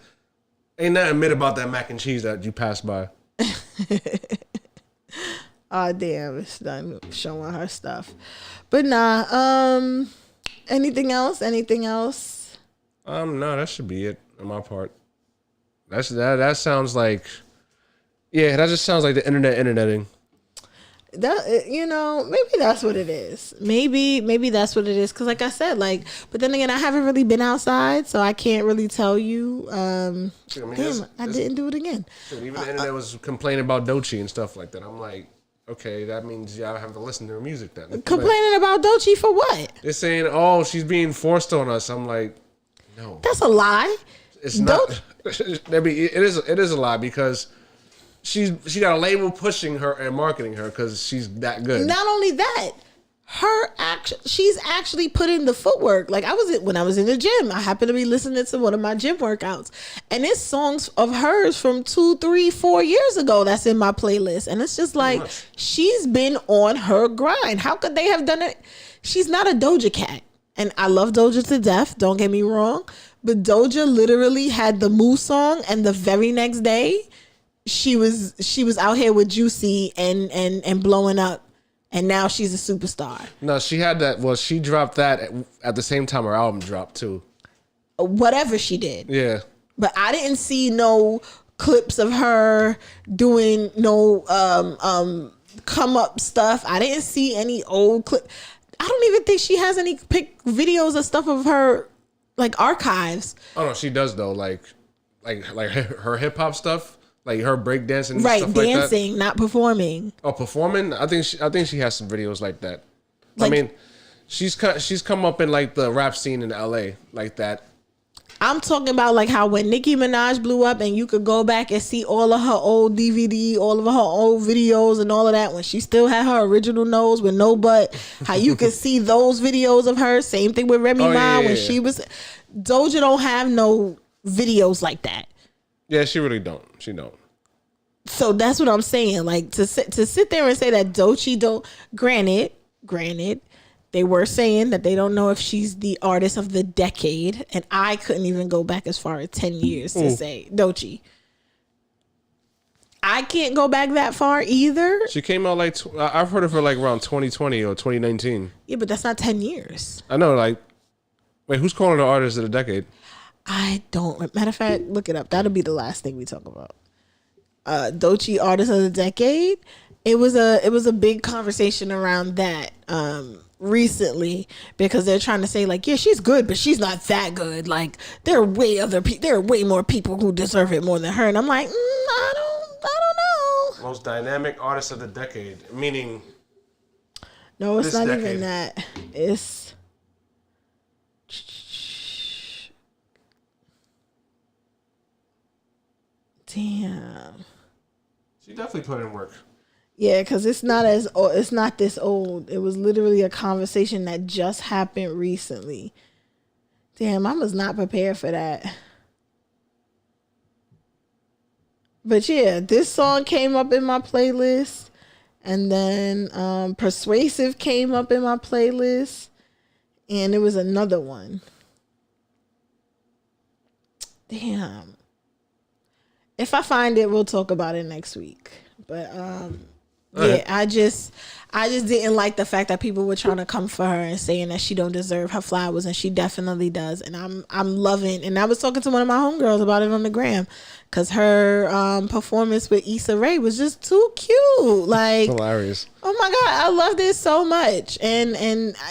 ain't nothing mid about that mac and cheese that you passed by. Oh, damn, it's done showing her stuff. But nah, anything else? No, that should be it on my part. That sounds like, yeah, that just sounds like the interneting. That, you know, maybe that's what it is. Maybe that's what it is. Cause like I said, but then again, I haven't really been outside, so I can't really tell you. I didn't do it again. Even the internet was complaining about Doechii and stuff like that. I'm like, okay, that means y'all have to listen to her music then. Complaining about Doechii for what? They're saying, oh, she's being forced on us. I'm like, no. That's a lie. It's not. It is a lie, because she got a label pushing her and marketing her because she's that good. Not only that, she's actually put in the footwork. Like when I was in the gym, I happened to be listening to one of my gym workouts, and it's songs of hers from 2, 3, 4 years ago that's in my playlist, and it's just like she's been on her grind. How could they have done it? She's not a Doja Cat, and I love Doja to death. Don't get me wrong, but Doja literally had the Moo song, and the very next day, she was out here with Juicy and blowing up, and now she's a superstar. No, she had that. Well, she dropped that at the same time her album dropped too. Whatever she did. Yeah. But I didn't see no clips of her doing no come up stuff. I didn't see any old clip. I don't even think she has any videos of stuff of her, like, archives. Oh no, she does though. Like her hip hop stuff. Like her breakdancing, right? Stuff Dancing, like that. Not performing. Oh, performing. I think she has some videos like that. I mean, she's come up in like the rap scene in LA like that. I'm talking about like how when Nicki Minaj blew up, and you could go back and see all of her old DVD, all of her old videos, and all of that when she still had her original nose with no butt. How you could see those videos of her. Same thing with Remy Ma when she was. Doja don't have no videos like that. Yeah, she really don't. She don't. So that's what I'm saying. Like to sit there and say that Doechii don't. Granted, they were saying that they don't know if she's the artist of the decade, and I couldn't even go back as far as 10 years to say Doechii. I can't go back that far either. She came out like I've heard of her like around 2020 or 2019. Yeah, but that's not 10 years. I know. Like, wait, who's calling her artist of the decade? I don't. Matter of fact, look it up. That'll be the last thing we talk about. Doechii artist of the decade. It was a big conversation around that recently, because they're trying to say like, yeah, she's good, but she's not that good. Like there are way more people who deserve it more than her. And I'm like, I don't know. Most dynamic artist of the decade, meaning. No, it's not even that. It's. Damn. She definitely put in work. Yeah, because it's not as old. It's not this old. It was literally a conversation that just happened recently. Damn, I was not prepared for that. But yeah, this song came up in my playlist. And then Persuasive came up in my playlist. And there was another one. Damn. If I find it, we'll talk about it next week. But yeah, I just didn't like the fact that people were trying to come for her and saying that she don't deserve her flowers, and she definitely does. And I'm loving. And I was talking to one of my homegirls about it on the gram, because her performance with Issa Rae was just too cute. Like, hilarious. Oh my God, I loved it so much. And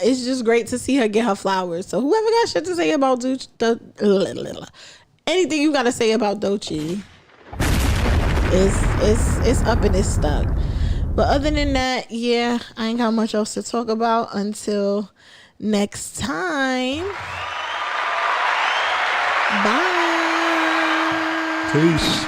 it's just great to see her get her flowers. So whoever got shit to say about anything you got to say about Doechii, it's up and it's stuck. But other than that, yeah, I ain't got much else to talk about until next time. Bye. Peace.